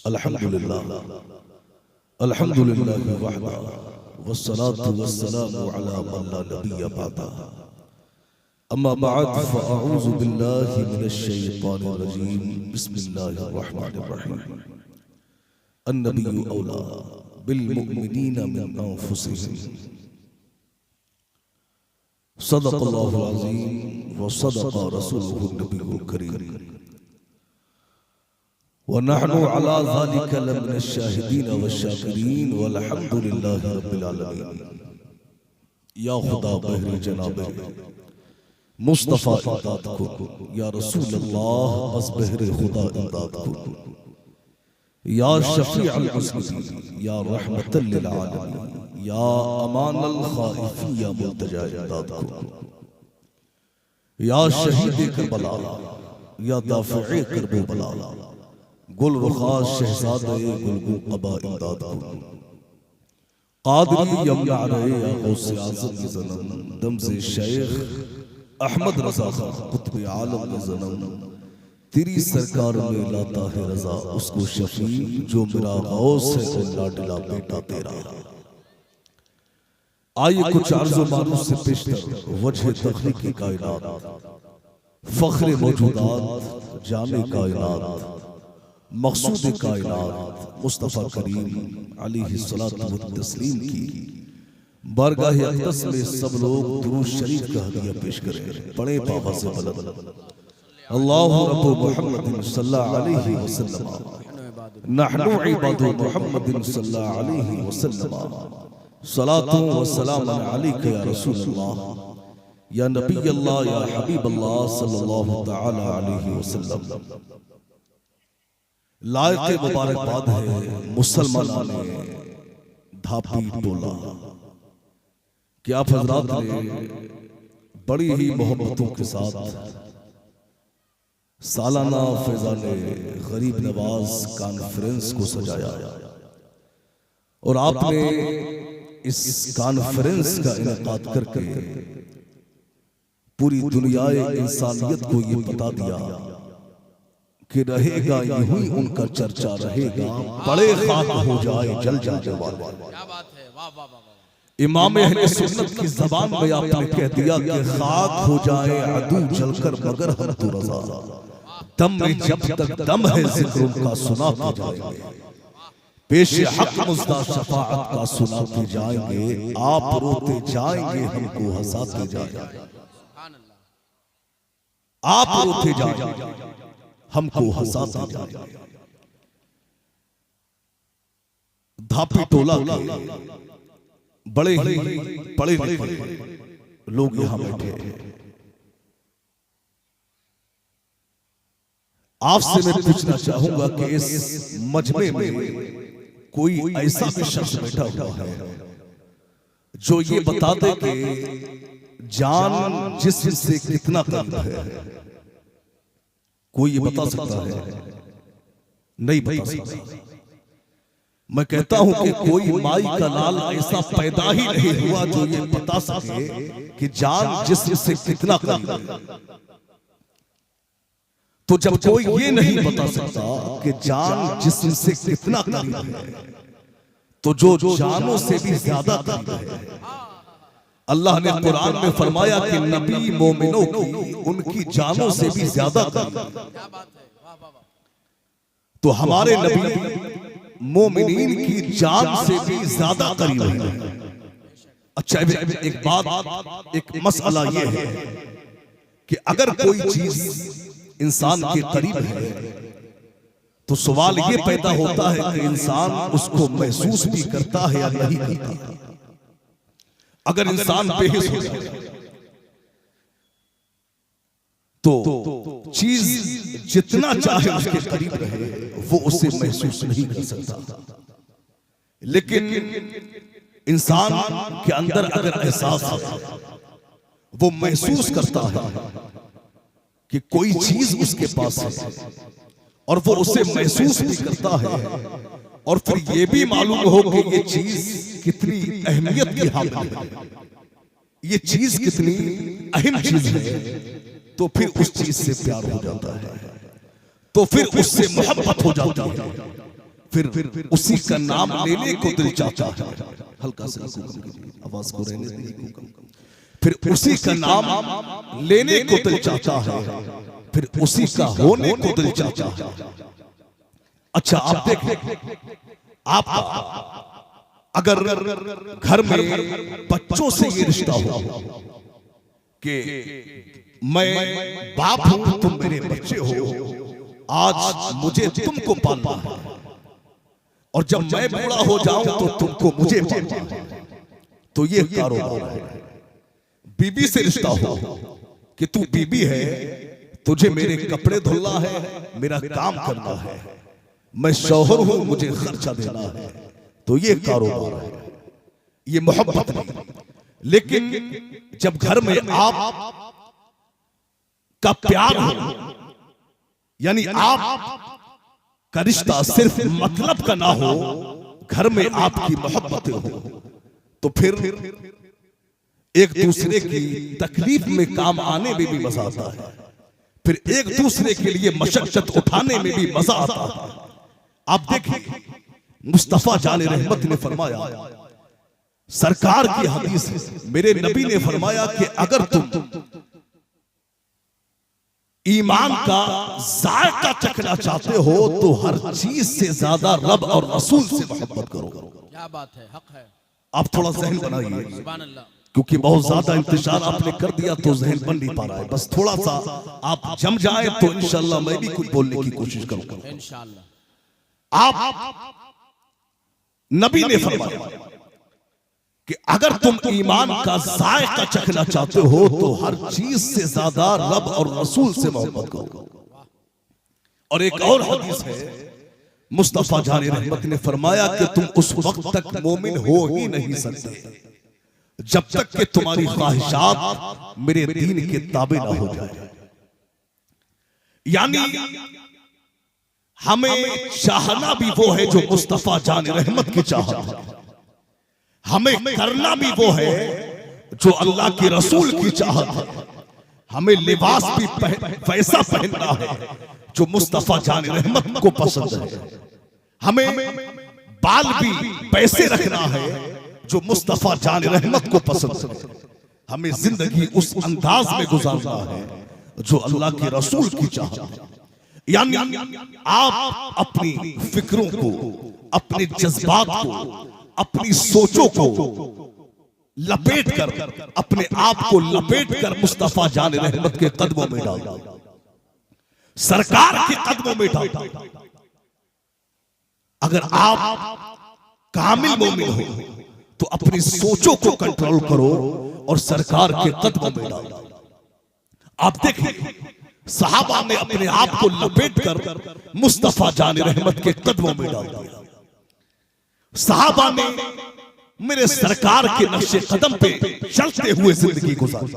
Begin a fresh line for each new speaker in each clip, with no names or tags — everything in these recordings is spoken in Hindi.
अल्हम्दुलिल्लाह अल्हम्दुलिल्लाहि वहदा वस्सलातु वस्सलामु अला मन ला नबिय्य बअदा अम्मा बअद फअऊज़ु बिल्लाहि मिनश शैतानिर रजीम बिस्मिल्लाहिर रहमानिर रहीम अन्नबिय्यु औला बिल मुमिनीना मिन अनफुसिहिम सदक़ल्लाहुल अज़ीम व सदक़ रसूलुहुन नबियुल करीम वनहनु अला ज़ालिका लमिनश शाहिदीन वश्शाकिरीन वल्हम्दुलिल्लाहि रब्बिल आलमीन। या खुदा बहरे जनाबे मुस्तफ़ा इमदाद को, या रसूल अल्लाह बस बहरे खुदा इमदाद को, या शफ़ीअल मुज़निबीन, या रहमतल लिल आलमीन, या अमानल ख़ाइफ़ीन, या मुल्तजा इमदाद को, या शहीद करबला, या दाफ़िए करबो बला, गुल रुखा शहज़ादे गुलगुल क़बा इमदाद को, क़ादरी यमना रहे या गौसे आज़म की ज़नम, दमज़े शेख अहमद रज़ा खां कुतुब आलम की ज़नम, तेरी सरकार में लाता है रज़ा उसको शफ़ी जो मेरा गौस है और लाडला बेटा तेरा। आइए कुछ अर्ज़ो मारूफ़ से पेशतर वजह तख़लीक़ कायनात, फ़ख्र मौजूदात, जामे कायनात, मक़सूद कायनात मुस्तफ़ा करीम अलैहिस्सलातु वत्तस्लीम की बारगाह अक़दस में सब लोग दुरूद शरीफ का हदिया पेश करें। पढ़े बाबा से बुलंद अल्लाहु रब्बु मुहम्मदिन सल्लल्लाहु अलैहि वसल्लम, नहनु इबादु मुहम्मदिन सल्लल्लाहु अलैहि वसल्लम, सलातु व सलामुन अलैका या रसूलल्लाह, या नबी अल्लाह, या हबीब अल्लाह सल्लल्लाहु तआला अलैहि वसल्लम। लायक़ मुबारकबाद है मुसलमानों ने धापी टोला कि आप हजरात ने बड़ी ही मोहब्बतों के साथ सालाना फैज़ाने गरीब नवाज कॉन्फ्रेंस को सजाया और आपने इस कॉन्फ्रेंस का इनेकाद करके पूरी दुनियाए इंसानियत को ये बता दिया कि रहेगा यूं ही उनका चर्चा रहेगा, बड़े खाक हो जाए जल जाने वाले। क्या बात है, वाह वाह वाह। इमाम अहले सुन्नत की ज़बान में आपने कह दिया कि खाक हो जाए अदू जलकर मगर हम तो रज़ा, दम में जब तक दम है ज़िक्र उनका सुनाते जाएंगे, पेश हक मुज़्दा शफ़ाअत का सुनाते जाएंगे, आप रोते जाएंगे हमको हंसाते जाएंगे, आप रोते जाएंगे हमको हंसाते जाएंगे। धापी टोला के बड़े ही पढ़े लिखे लोग यहां बैठे हैं। आपसे मैं पूछना चाहूंगा कि इस मजमे में कोई ऐसा भी शख्स बैठा हुआ है जो ये बता दे कि जान जिस्म से कितना करीब है? कोई ये बता सकता है? नहीं बता सकता। मैं कहता हूं कि कोई माई का लाल ऐसा पैदा ही नहीं हुआ जो ये बता सके कि जान जिस्म से कितना करीब है। तो जब कोई ये नहीं बता सकता कि जान जिस्म से कितना करीब है, तो जो जानों से भी ज्यादा करीब है, अल्लाह ने कुरान में फरमाया कि नबी मोमिनों की उनकी जानों से भी ज्यादा करीब। तो हमारे नबी मोमिनीन की जान से भी ज्यादा करीब है। अच्छा, एक बात, एक मसला ये है कि अगर कोई चीज इंसान के करीब है तो सवाल ये पैदा होता है कि इंसान उसको महसूस भी करता है या नहीं करता। अगर इंसान बेहिस हो जाए तो चीज जितना चाहे उसके करीब रहे वो उसे महसूस नहीं कर सकता। लेकिन इंसान के अंदर अगर एहसास है, वो महसूस करता है कि कोई चीज उसके पास है और वो उसे महसूस भी करता है, और फिर ये भी मालूम हो कि ये चीज कितनी अहमियत की हामिल है, ये चीज कितनी अहम चीज है, तो फिर उस चीज से प्यार हो जाता है, तो फिर उससे मोहब्बत हो जाती है। फिर उसी का नाम लेने को दिल चाहता है। हल्का सा आवाज को रहने दीजिए। फिर उसी का नाम लेने को दिल चाहता है, फिर उसी का होने को दिल चाहता है। अच्छा आप देखें, आप अगर घर में बच्चों से ये रिश्ता हो कि मैं बाप हूं, तुम मेरे बच्चे हो, आज मुझे तुमको पालना है, और जब मैं बूढ़ा हो जाऊं तो तुमको मुझे पालना है, तो ये कारोबार है। बीबी से रिश्ता हो कि तू बीबी है, तुझे मेरे कपड़े धुलना है, मेरा काम करना है, मैं शौहर हूं, मुझे खर्चा देना है, तो ये कारोबार है, ये मोहब्बत नहीं। लेकिन जब घर में आप का प्यार हो, यानी आप का रिश्ता सिर्फ मतलब का ना हो, घर में आपकी मोहब्बतें हो, तो फिर एक दूसरे की तकलीफ में काम आने में भी मजा आता है, फिर एक दूसरे के लिए मशक्कत उठाने में भी मजा आता है। आप देखिए मुस्तफा जाने रहमत ने फरमाया, सरकार की हदीस, मेरे नबी ने फरमाया कि अगर तुम ईमान का जायका चखना चाहते हो तो हर चीज से ज्यादा रब और रसूल से मोहब्बत करो।
क्या बात है, हक है।
आप थोड़ा जहन बनाइए,
सुभान अल्लाह।
क्योंकि बहुत ज्यादा इंतजार आपने कर दिया तो जहन बन नहीं पा रहा है। बस थोड़ा सा आप जम जाए तो इंशाल्लाह मैं भी कुछ बोलने की कोशिश करूंगा इंशाल्लाह। आप नबी ने फरमाया कि अगर तुम ईमान का जायका चखना चाहते हो तो हर चीज से ज्यादा रब और रसूल से मोहब्बत करो। और एक और हदीस है, मुस्तफा जाने रहमत ने फरमाया कि तुम उस वक्त तक मोमिन हो ही नहीं सकते जब तक कि तुम्हारी ख्वाहिशात मेरे दीन के ताबे ना हो जाए। यानी हमें चाहना भी वो है जो मुस्तफा जाने रहमत की चाहत है, हमें करना भी वो है जो अल्लाह के रसूल की चाहत है, हमें लिबास भी वैसा पहनना है जो मुस्तफा जाने रहमत को पसंद है, हमें बाल भी पैसे रखना है जो मुस्तफा जाने रहमत को पसंद है, हमें जिंदगी उस अंदाज में गुजारना है जो अल्लाह के रसूल की चाहत है। यानी आप अपनी फिक्रों को, अपने जज्बात को, अपनी सोचों को लपेट कर, अपने आप को लपेट कर मुस्तफा जाने रहमत के कदमों में डाल, सरकार के कदमों में डाल। अगर आप कामिल मोमिन हो तो अपनी सोचों को कंट्रोल करो और सरकार के कदमों में डाल। आप देखिए सहाबा ने अपने आप को लपेट कर मुस्तफा जाने रहमत के कदमों में डाल दिया। सहाबा ने मेरे सरकार के नक्शे कदम पे चलते हुए जिंदगी गुजारी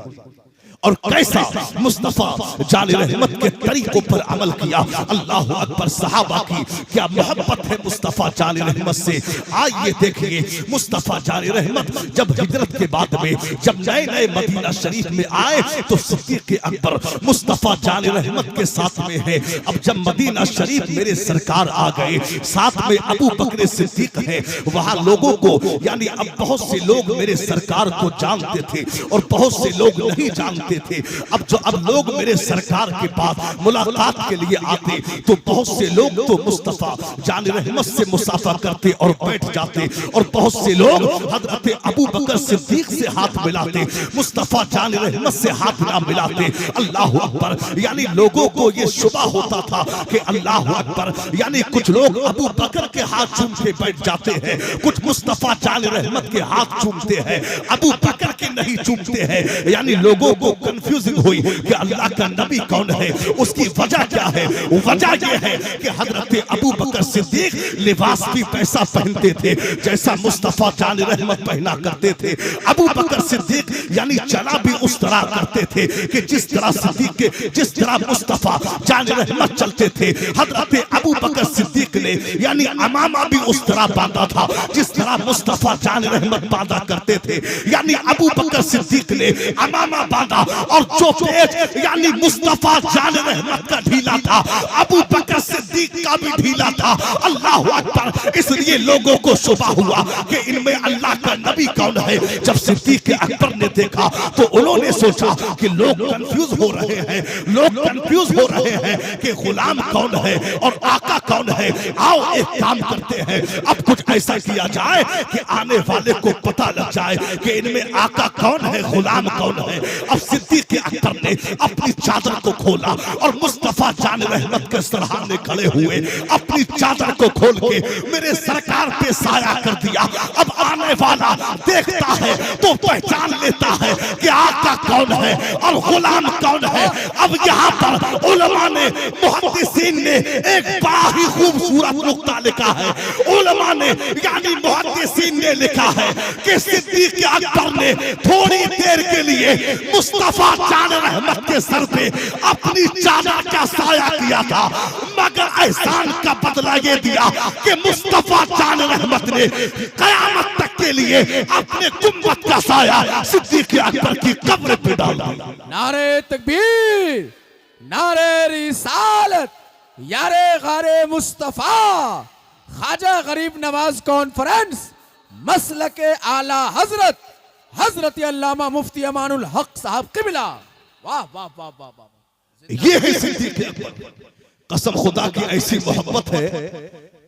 और कैसा मुस्तफा जाने रहमत के तरीकों पर अमल किया। अल्लाह अकबर, सहाबा की क्या मोहब्बत है मुस्तफा जाने रहमत से। आइए देखिए मुस्तफा जाने रहमत जब हिजरत के बाद में जब नए नए मदीना शरीफ में आए तो सिद्दीक अकबर मुस्तफा जाने रहमत के साथ में है। अब जब मदीना शरीफ मेरे सरकार आ गए, साथ में अबू बकर सिद्दीक है, वहां लोगों को यानी अब बहुत से लोग मेरे सरकार को जानते थे और बहुत से लोग नहीं जानते थे। अब लोग मेरे सरकार के पास मुलाकात के लिए आते तो बहुत से लोग तो मुस्तफा जाने रहमत से मुसाफा करते और बैठ जाते, और बहुत से लोग हजरत अबू बकर सिद्दीक से हाथ मिलाते, मुस्तफा जाने रहमत से हाथ ना मिलाते। अल्लाह अकबर, यानी लोगों को यह शुबा होता था कि अल्लाह अकबर, यानी कुछ लोग अबू बकर के हाथ चूम के बैठ जाते हैं, कुछ मुस्तफा जाने रहमत के हाथ चूमते हैं, अबू बकर के नहीं चूमते हैं। यानी लोगों को कंफ्यूजिंग हुई कि अल्लाह का नबी कौन है, उसकी वजह क्या है। वजह यह है कि हजरत अबू बकर सिद्दीक लिबास भी पैसा पहनते थे जैसा मुस्तफा जान रहमत पहना करते थे। अबू बकर सिद्दीक यानी चला भी उस तरह करते थे कि जिस तरह सिद्दीक के, जिस तरह मुस्तफा जान रहमत चलते थे। हजरत अबू बकर सिद्दीक ने यानी अमामा भी उस तरह बांधा था जिस तरह मुस्तफा जान रहमत बांधा करते थे। यानी अबू बकर सिद्दीक ने अमामा बांधा और जो पेज यानी मुस्तफा जान रहमत का ढीला था, अबू बकर सिद्दीक का भी ढीला था। अल्लाह अकबर। इसलिए लोगों को शुबा हुआ कि इनमें अल्लाह का नबी कौन है। जब सिद्दीक अकबर ने देखा तो उन्होंने सोचा कि लोग कंफ्यूज हो रहे हैं, लोग कंफ्यूज हो रहे हैं कि गुलाम कौन है और आका कौन है। आओ एक काम करते हैं, अब कुछ ऐसा किया जाए कि आने वाले को पता लग जाए कि इनमें आका कौन है, गुलाम कौन है। अब सिद्दीक अकबर ने अपनी चादर को खोला और मुस्तफा जान रहमत के सरहाने खड़े हुए अपनी चादर को खोल के मेरे सरकार पे साया कर दिया। अब आने वाला देखता है तो पहचान लेता है कि आका कौन है और गुलाम कौन है। अब यहाँ पर उलमा ने, मुहद्दिसीन ने एक बड़ा ही खूबसूरत नुक्ता लिखा है। उलमा ने यानी मुहद्दिसीन ने लिखा है कि सिद्दीक अकबर ने थोड़ी देर के लिए मुस्तफा जान रहमत के सर पे अपनी चादर का साया किया था, मगर एहसान का बदला ये दिया कि मुस्तफा जान रहमत ने कयामत तक के लिए अपने गुंबद का साया सिद्दीक अकबर की कब्र पे डाल दिया।
नारे तकबीर, नारे रिसालत, यारे गारे मुस्तफा, ख्वाजा गरीब नवाज कॉन्फ्रेंस, मसलके आला हजरत हजरत अल्लामा मुफ्ती अमानुल हक साहब क़िबला। वाह वाह वाह वाह वाह।
ये है सिद्दीक अकबर। कसम खुदा की ऐसी मोहब्बत है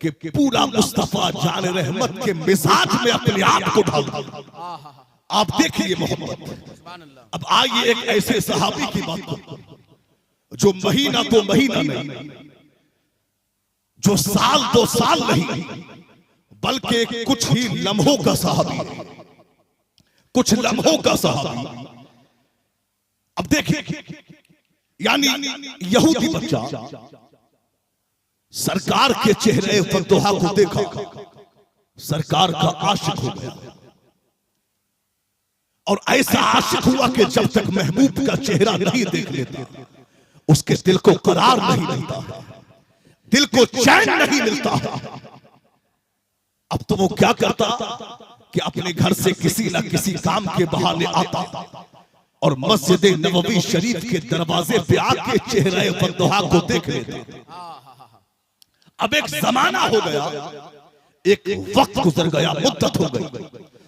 कि पूरा मुस्तफा जान रहमत के मिजाज में अपने आप को ढाल दिया। आप देखिए मोहब्बत। अब आइए एक ऐसे सहाबी की बात करो जो महीना तो महीना नहीं, जो साल दो साल नहीं, बल्कि कुछ ही लम्हों का सहाबी, कुछ लम्हों का सहाबी। अब देखिए यानी यहूदी बच्चा सरकार के चेहरे फतोहा को देखा, सरकार का आशिक हो गया और ऐसा आशिक हुआ कि जब तक महबूब का चेहरा नहीं देख लेता उसके दिल को करार नहीं मिलता, दिल को चैन नहीं मिलता। अब तो वो क्या करता कि अपने घर से किसी ना किसी काम के बहाने आता और मस्जिद नबवी शरीफ के दरवाजे पे आके चेहरे फतोहा को देख लेता। अब एक जमाना हो गया, एक वक्त गुजर गया, मुद्दत हो गई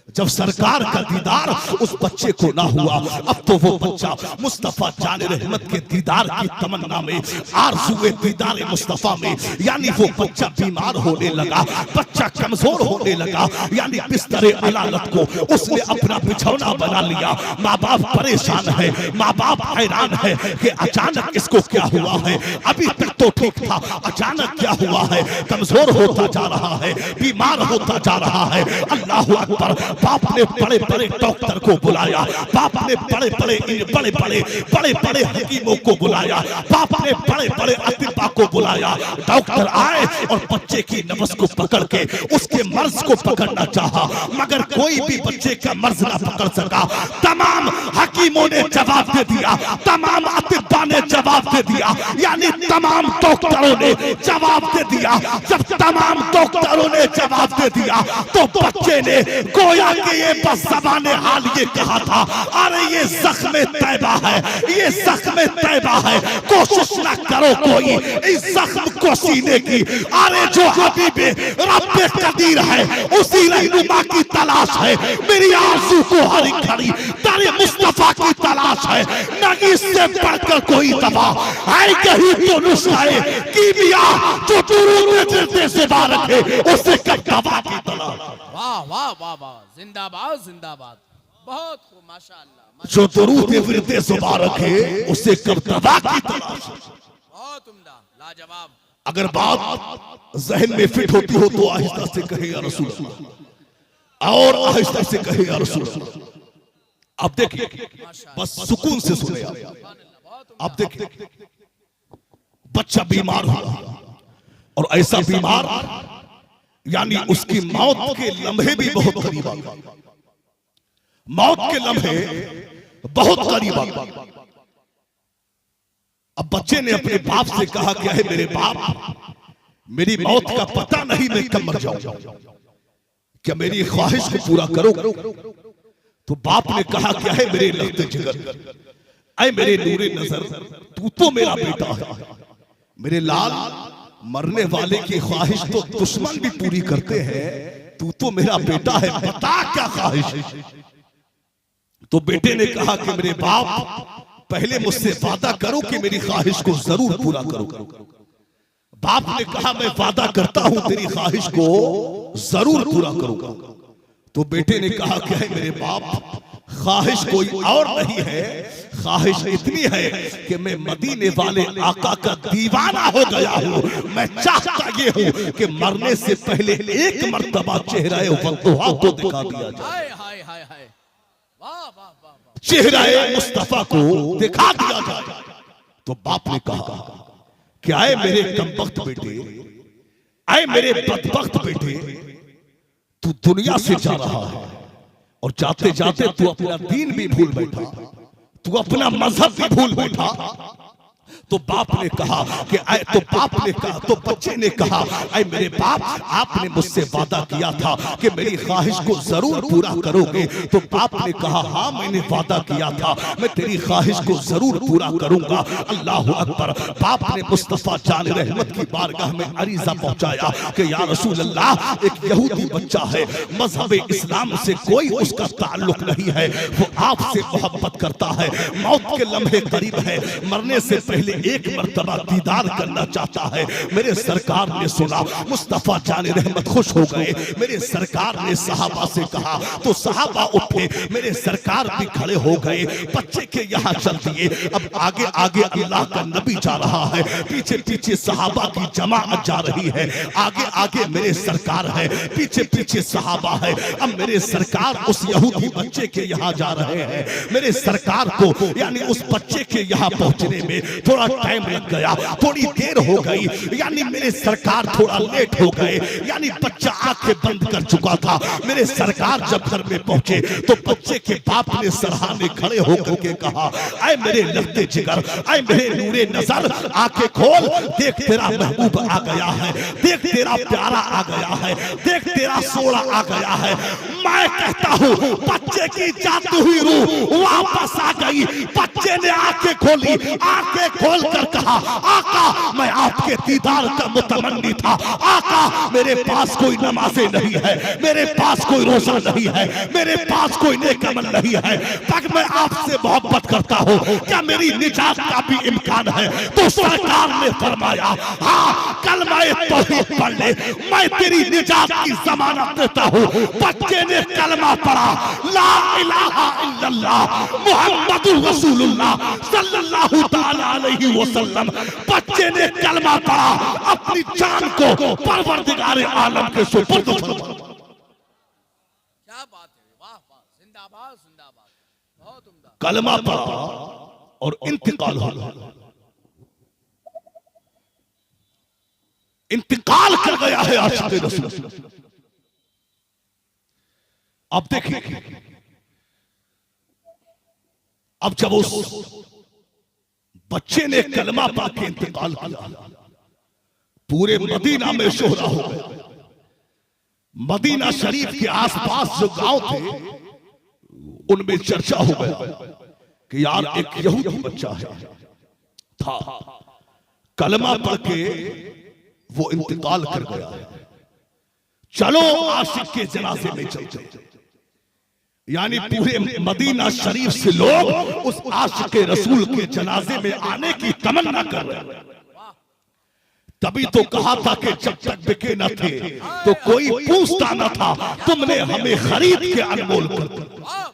जब सरकार का दीदार उस बच्चे को ना हुआ। अब तो वो बच्चा मुस्तफा जान रहमत के दीदार की तमन्ना में, आरज़ुए दीदार मुस्तफा में, यानी वो बच्चा बीमार होने लगा, बच्चा कमजोर होने लगा, यानी बिस्तरे अलालत को उसने अपना बिछौना बना लिया। माँ बाप परेशान है, माँ बाप हैरान है कि अचानक इसको क्या हुआ है। अभी तक तो ठीक था, अचानक क्या हुआ है। कमजोर होता जा रहा है, बीमार होता जा रहा है। अल्लाह अकबर। बाप ने बड़े बड़े डॉक्टर को बुलाया, बाप ने बड़े बड़े हकीमों को बुलाया, बाप ने बड़े बड़े अतिबा को बुलाया। डॉक्टर आए और बच्चे की नब्ज को पकड़ के उसके मर्ज को पकड़ना चाहा, मगर कोई भी बच्चे का मर्ज ना पकड़ सका। तमाम हकीमों ने जवाब दे दिया, तमाम अतिबा ने जवाब दे दिया, यानी तमाम डॉक्टरों ने जवाब दे दिया। जब तमाम डॉक्टरों ने जवाब दे दिया तो बच्चे ने गोया कि ये बस ज़बाने हाल ये कहा था, अरे ये ज़ख्म तैबा है, ये ज़ख्म तैबा है, कोशिश ना करो कोई इस ज़ख्म को सीने की। अरे जो हबीबे रब्बे कदीर है उसी रहनुमा की तलाश है, मेरी आंसू को हरी खड़ी तारे मुस्तफा की तलाश है। नहीं इससे बढ़कर कोई दवा है कहीं तो नुस्खे कीमिया जो दुरूद में दिल से बाहर रखे उससे कब दवा की तलाश।
वाह वाह वाह वाह, जिंदाबाद जिंदाबाद, बहुत खूब, माशाअल्लाह।
जो दुरूद विरते जुबा रखे उससे कब दवा की तलाश।
बहुत उम्दा, लाजवाब।
अगर बात जहन में फिट होती हो तो आहिस्ता से कहे या रसूल अल्लाह, और आहिस्ता से कहे या रसूल अल्लाह। अब देखिए, बस सुकून से सुने आप देखिए, बच्चा बीमार हुआ और ऐसा बीमार यानी उसकी मौत के लम्हे भी बहुत करीब आ गए, मौत के लम्हे बहुत करीब आ गए। अब बच्चे ने अपने बाप से कहा क्या है, मेरे बाप मेरी मौत का पता नहीं, मैं कब मर जाऊं, क्या मेरी ख्वाहिश को पूरा करो। तो बाप ने कहा क्या है, मेरे लफ्ते जिगर ऐ मेरे नूरे नजर, तू तो मेरा बेटा है। मेरे लाल, मरने वाले की ख्वाहिश तो दुश्मन भी पूरी करते हैं, तू तो मेरा बेटा है, बता क्या ख्वाहिश है। तो बेटे ने कहा कि मेरे बाप, पहले मुझसे वादा करो कि मेरी ख्वाहिश को जरूर पूरा करो। बाप ने कहा मैं वादा करता हूं तेरी ख्वाहिश को जरूर पूरा करूंगा। तो बेटे ने कहा कि है मेरे बाप, ख्वाहिश कोई और नहीं है, ख्वाहिश इतनी है कि मैं मदीने वाले आका का दीवाना हो गया हूं। मैं चाहता ये हूं कि मरने से पहले एक मर्तबा चेहरा वद्दुहा को दिखा दिया जाए।
हाय हाय हाय हाय, वाह वाह वाह वाह,
चेहरा मुस्तफा को दिखा दिया जाए। तो बाप ने कहा कि आए मेरे कमबख्त बेटे, आए मेरे बदबख्त बेटे, तू दुनिया से जा रहा है और जाते जाते तू अपना दीन भी भूल बैठा, तू अपना मजहब भी भूल बैठा। तो बाप ने कहा कि तो बाप ने कहा, तो बच्चे ने कहा, ऐ मेरे बाप, आपने मुझसे वादा किया था कि मेरी ख्वाहिश को जरूर पूरा करोगे। तो बाप ने कहा हाँ मैंने वादा किया था, मैं तेरी ख्वाहिश को जरूर पूरा करूंगा। अल्लाह अकबर। बाप ने मुस्तफा जान रहमत की बारगाह में अरीजा पहुंचाया कि या रसूल अल्लाह, एक यहूदी बच्चा है, मजहब इस्लाम से कोई उसका ताल्लुक नहीं है, वो आपसे मोहब्बत करता है, मौत के लम्हे करीब है, मरने से पहले एक मर्तबा दीदार करना चाहता है। मेरे सरकार ने सुना, मुस्तफा जाने रहमत खुश हो गए। मेरे सरकार ने सहाबा से कहा तो सहाबा उठे, मेरे सरकार भी खड़े हो गए, बच्चे के यहाँ चल दिए। अब आगे आगे अल्लाह का नबी जा रहा है, पीछे पीछे सहाबा की जमाअत जा रही है, आगे आगे मेरे सरकार है, पीछे पीछे सहाबा है। अब मेरे सरकार उस यहूदी बच्चे के यहाँ जा रहे हैं। मेरे सरकार को यानी उस बच्चे के यहाँ पहुंचने में थोड़ा टाइम लग गया, थोड़ी देर हो गई, यानी मेरे सरकार थोड़ा लेट हो गए, यानी बच्चा आंखें बंद कर चुका था। मेरे सरकार जब घर में पहुंचे तो बच्चे के बाप ने सराहने खड़े होकर के कहा, ऐ मेरे लगते जिगर, ऐ मेरे नूरे नजर, आंखें खोल, देख तेरा महबूब आ गया है, देख तेरा प्यारा आ गया है, देख तेरा सोना आ गया है। मैं कहता हूं बच्चे की जाती हुई रूह वापस आ गई। बच्चे ने आंखें खोली, आंखें खोल कर कहा, आका मैं आपके दीदार का मुतमन्नी था, आका मेरे पास कोई नमाज़ें नहीं है, मेरे पास कोई रोजा नहीं है, मेरे पास कोई नेक अमल नहीं है, पर मैं आपसे मोहब्बत करता हूँ, क्या मेरी निजात का भी इम्कान है? तो सरकार ने फरमाया हाँ, कलमा तौहीद पढ़ ले, मैं तेरी निजात की जमानत देता हूँ। बच्चे ने कलमा पढ़ा, ला इलाहा इल्लल्लाह मुहम्मदुर रसूलुल्लाह सल्लल्लाहु तआला अलैहि वसल्लम। बच्चे ने कलमा पढ़ा, अपनी जान को परवरदिगार आलम के सुपुर्द फरमाया।
क्या बात है, वाह वाह, जिंदाबाद जिंदाबाद, बहुत उम्दा।
कलमा पढ़ा और इंतकाल हो गया, इंतकाल कर गया है आशिक़ रसूल। अब देखिए, अब जब उस बच्चे ने कलमा पढ़ के इंतकाल किया, पूरे मदीना में शोहरा हो गया। मदीना शरीफ के आसपास जो गांव थे उनमें चर्चा हो गया कि यार एक यहूदी बच्चा है था, कलमा पढ़ के वो इंतकाल कर गया है, चलो आशिक के जनाजे में चलते। यानी पूरे मदीना शरीफ से लोग उस आशिक रसूल के जनाजे में आने की तमन्ना कर रहे हैं। तभी तो कहा था कि जब तक बिके न थे तो कोई पूछता न था, तुमने हमें खरीद के अनमोल कर दिया।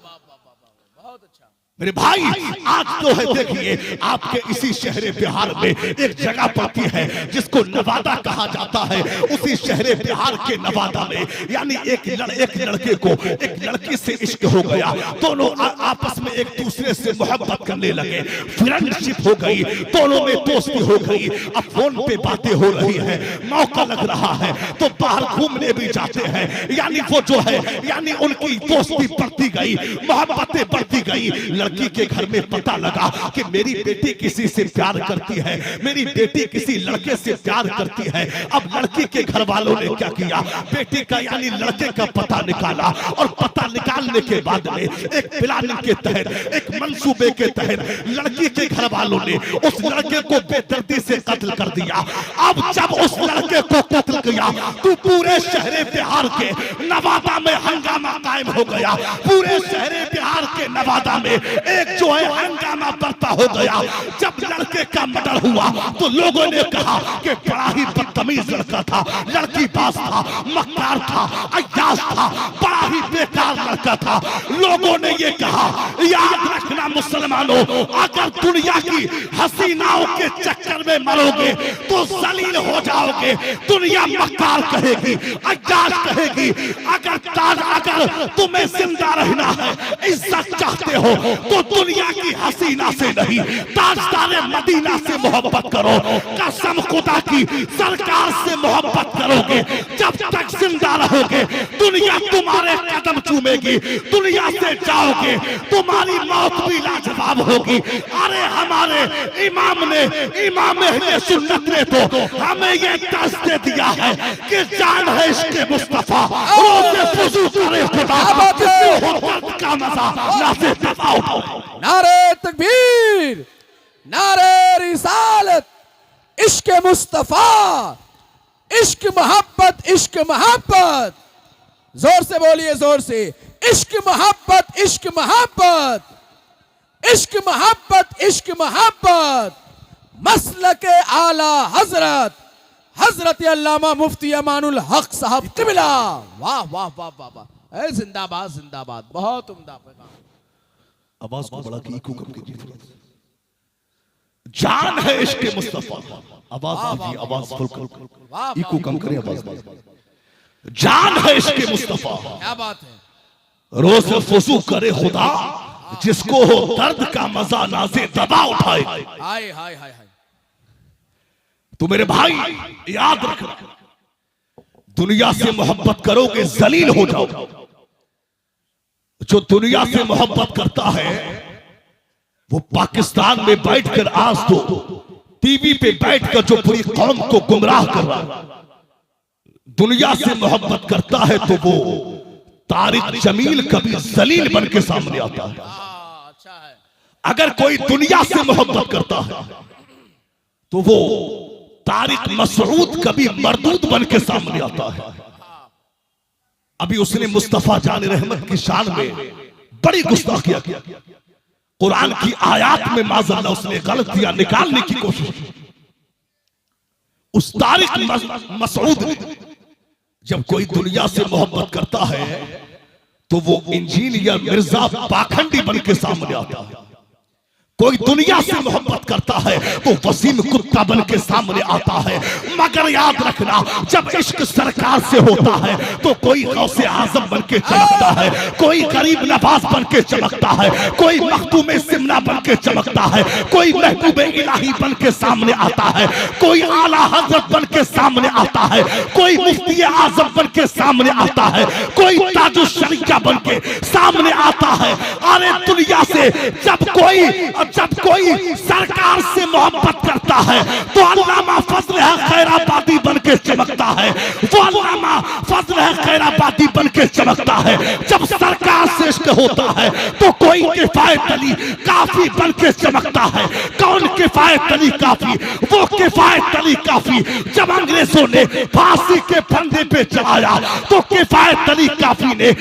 मेरे भाई आज तो है, देखिए आपके इसी शहर बिहार में एक जगह पड़ती है जिसको नवादा कहा जाता है। उसी शहर बिहार के नवादा में यानी एक लड़के को एक लड़की से इश्क हो गया, दोनों आपस में एक दूसरे से मोहब्बत करने लगे, फ्रेंडशिप हो गई, दोनों में दोस्ती हो गई। अब फोन पे बातें हो रही है, मौका लग रहा है तो बाहर घूमने भी जाते हैं। यानी वो जो है यानी उनकी दोस्ती बढ़ती गई, मोहब्बतें बढ़ती गई। लड़की के घर में पता लगा कि मेरी बेटी किसी से प्यार करती है, मेरी बेटी किसी लड़के से प्यार करती है। अब लड़की के घर वालों ने क्या किया, बेटी का यानी लड़के का पता निकाला और पता निकालने के बाद में एक प्लानिंग के तहत, एक मंसूबे के तहत लड़की के घर वालों ने उस लड़के को बेदर्दी से कत्ल कर दिया। अब जब उस लड़के को कत्ल किया तो पूरे शहर बिहार के नवादा में हंगामा कायम हो गया। पूरे शहर बिहार के नवादा में एक जो है हंगामा बरपा हो गया। जब लड़के का मर्डर हुआ तो लोगों ने कहा कि बड़ा ही बदतमीज लड़का था, लड़की बाज था, मक्कार था, अय्याश था, बड़ा ही बेकार लड़का था। लोगों ने ये कहा, याद रखना मुसलमानों, अगर दुनिया की हसीनाओं के चक्कर में मरोगे तो जलील हो जाओगे। दुनिया मक्कार कहेगी, अय्याश कहेगी। अगर तुम्हें जिंदा रहना है, इज्जत चाहते हो तो दुनिया की हसीना से नहीं, ताजदारे मदीना से मोहब्बत करो। कसम खुदा की सरकार से मोहब्बत करोगे। जब तक जिंदा रहोगे दुनिया तुम्हारे कदम चूमेगी, दुनिया से जाओगे तुम्हारी मौत भी लाजवाब होगी। अरे हमारे इमाम ने, इमाम अहले सुन्नत ने तो हमें ये दर्श दे दिया है कि जान है इश्क़ मुस्तफा, रोज़े फुज़ू करे खुदा, का मजा नाज़े दबाओ।
नारे तकबीर, नारे रिसालत, इश्क मुस्तफा, इश्क मोहब्बत, इश्क मोहब्बत। जोर से बोलिए, जोर से। इश्क मोहब्बत, इश्क मोहब्बत, इश्क मोहब्बत, इश्क मोहब्बत। मसलक आला हजरत हजरत अल्लामा मुफ्ती अमानुल हक साहब किबला। वाह वाह वाह वाह वाह, जिंदाबाद जिंदाबाद, बहुत उम्दा पैगाम।
आवाज को बड़ा की इको कम कीजिए। जान है इश्क़ मुस्तफा, आवाज कीजिए, आवाज फुल कर, इको कम करें आवाज। जान है इश्क़ मुस्तफा,
क्या बात है।
रोज़ फुज़ू करे खुदा, जिसको हो दर्द का मजा नाज़े दबा उठाए।
हाय हाय हाय हाय।
तो मेरे भाई याद रखना, दुनिया से मोहब्बत करोगे जलील हो जाओ। जो दुनिया से मोहब्बत करता है वो पाकिस्तान में बैठकर आज तो टीवी पे बैठकर जो पूरी कौम को गुमराह कर रहा है, दुनिया से मोहब्बत करता है तो वो तारिक जमील कभी जलील बन के सामने आता है।
अच्छा है।
अगर कोई दुनिया से मोहब्बत करता है तो वो तारिक मसऊद कभी मरदूद बन के सामने आता है। अभी उसने मुस्तफा जान रहमत की शान में बड़ी गुस्ताखियां की, कुरान की आयत में माज़अल्लाह उसने गलतियां निकालने की कोशिश की। उस तारिक मसऊद ने जब कोई दुनिया से मोहब्बत करता है तो वो इंजीनियर मिर्जा पाखंडी बन के सामने आता है। कोई दुनिया से मोहब्बत करता है तो वसीम कुत्ता बन के सामने आता है। मगर याद रखना, जब इश्क सरकार से होता है तो कोई गौसे आजम बन के चमकता है, कोई गरीब नवाज बन के चमकता है, कोई मखदूम सिमना बन के चमकता है, कोई महबूब इलाही बन के सामने आता है, कोई आला हजरत बन के सामने आता है, कोई मुफ्ती आजम बन के सामने आता है, कोई ताजुल शरीया बन के सामने आता है। अरे दुनिया से जब कोई सरकार से मोहब्बत करता है तो अल्लामा फजल है खैराबादी बन के चमकता है, वो अल्लामा फजल है खैराबादी बन के चमकता है। जब सरकार से इश्क होता है तो कोई किफायत अली काफी बन के चमकता है। कौन किफायत अली काफी? वो किफायत अली काफी जब अंग्रेजों ने फांसी के फंदे पे चढ़ाया तो किफायत अली काफी ने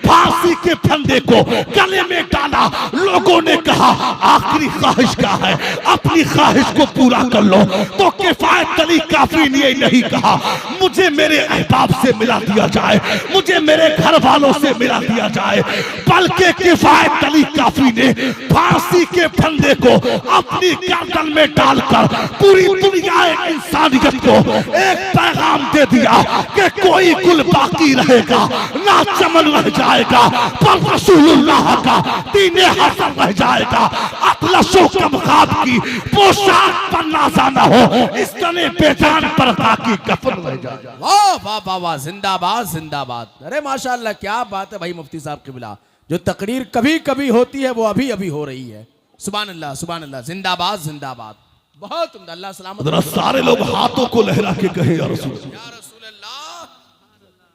फांसी के फंदे को गले में डाला। लोगों ने कहा आखिरी ख्वाहिश क्या है, अपनी ख्वाहिश को पूरा कर लो। तो किफायत अली काफी ने नहीं कहा मुझे मेरे अहबाब से मिला दिया जाए, मुझे मेरे घर वालों से मिला दिया जाए, बल्कि किफायत अली काफी ने फांसी के फंदे को अपनी गर्दन में डालकर पूरी दुनिया इंसानियत को एक पैगाम दे दिया कि कोई कुल बाकी रहेगा ना चमन रह जाएगा, पर रसूलुल्लाह का दीन हसन रह जाएगा। अतलशो कमखाब की पोशाक पर नाज़ा न हो, इस तने बेजान पर की कफन रह जाएगा।
वाह वाह वाह वाह, जिंदाबाद जिंदाबाद। अरे माशाअल्लाह, क्या बात है भाई मुफ्ती साहब किबला। जो तकरीर कभी कभी होती है वो अभी अभी हो रही है। सुभान अल्लाह, जिंदाबाद जिंदाबाद। बहुत उम्दा, अल्लाह सलामत।
जरा सारे लोग हाथों को लहरा के कहे या रसूल
अल्लाह,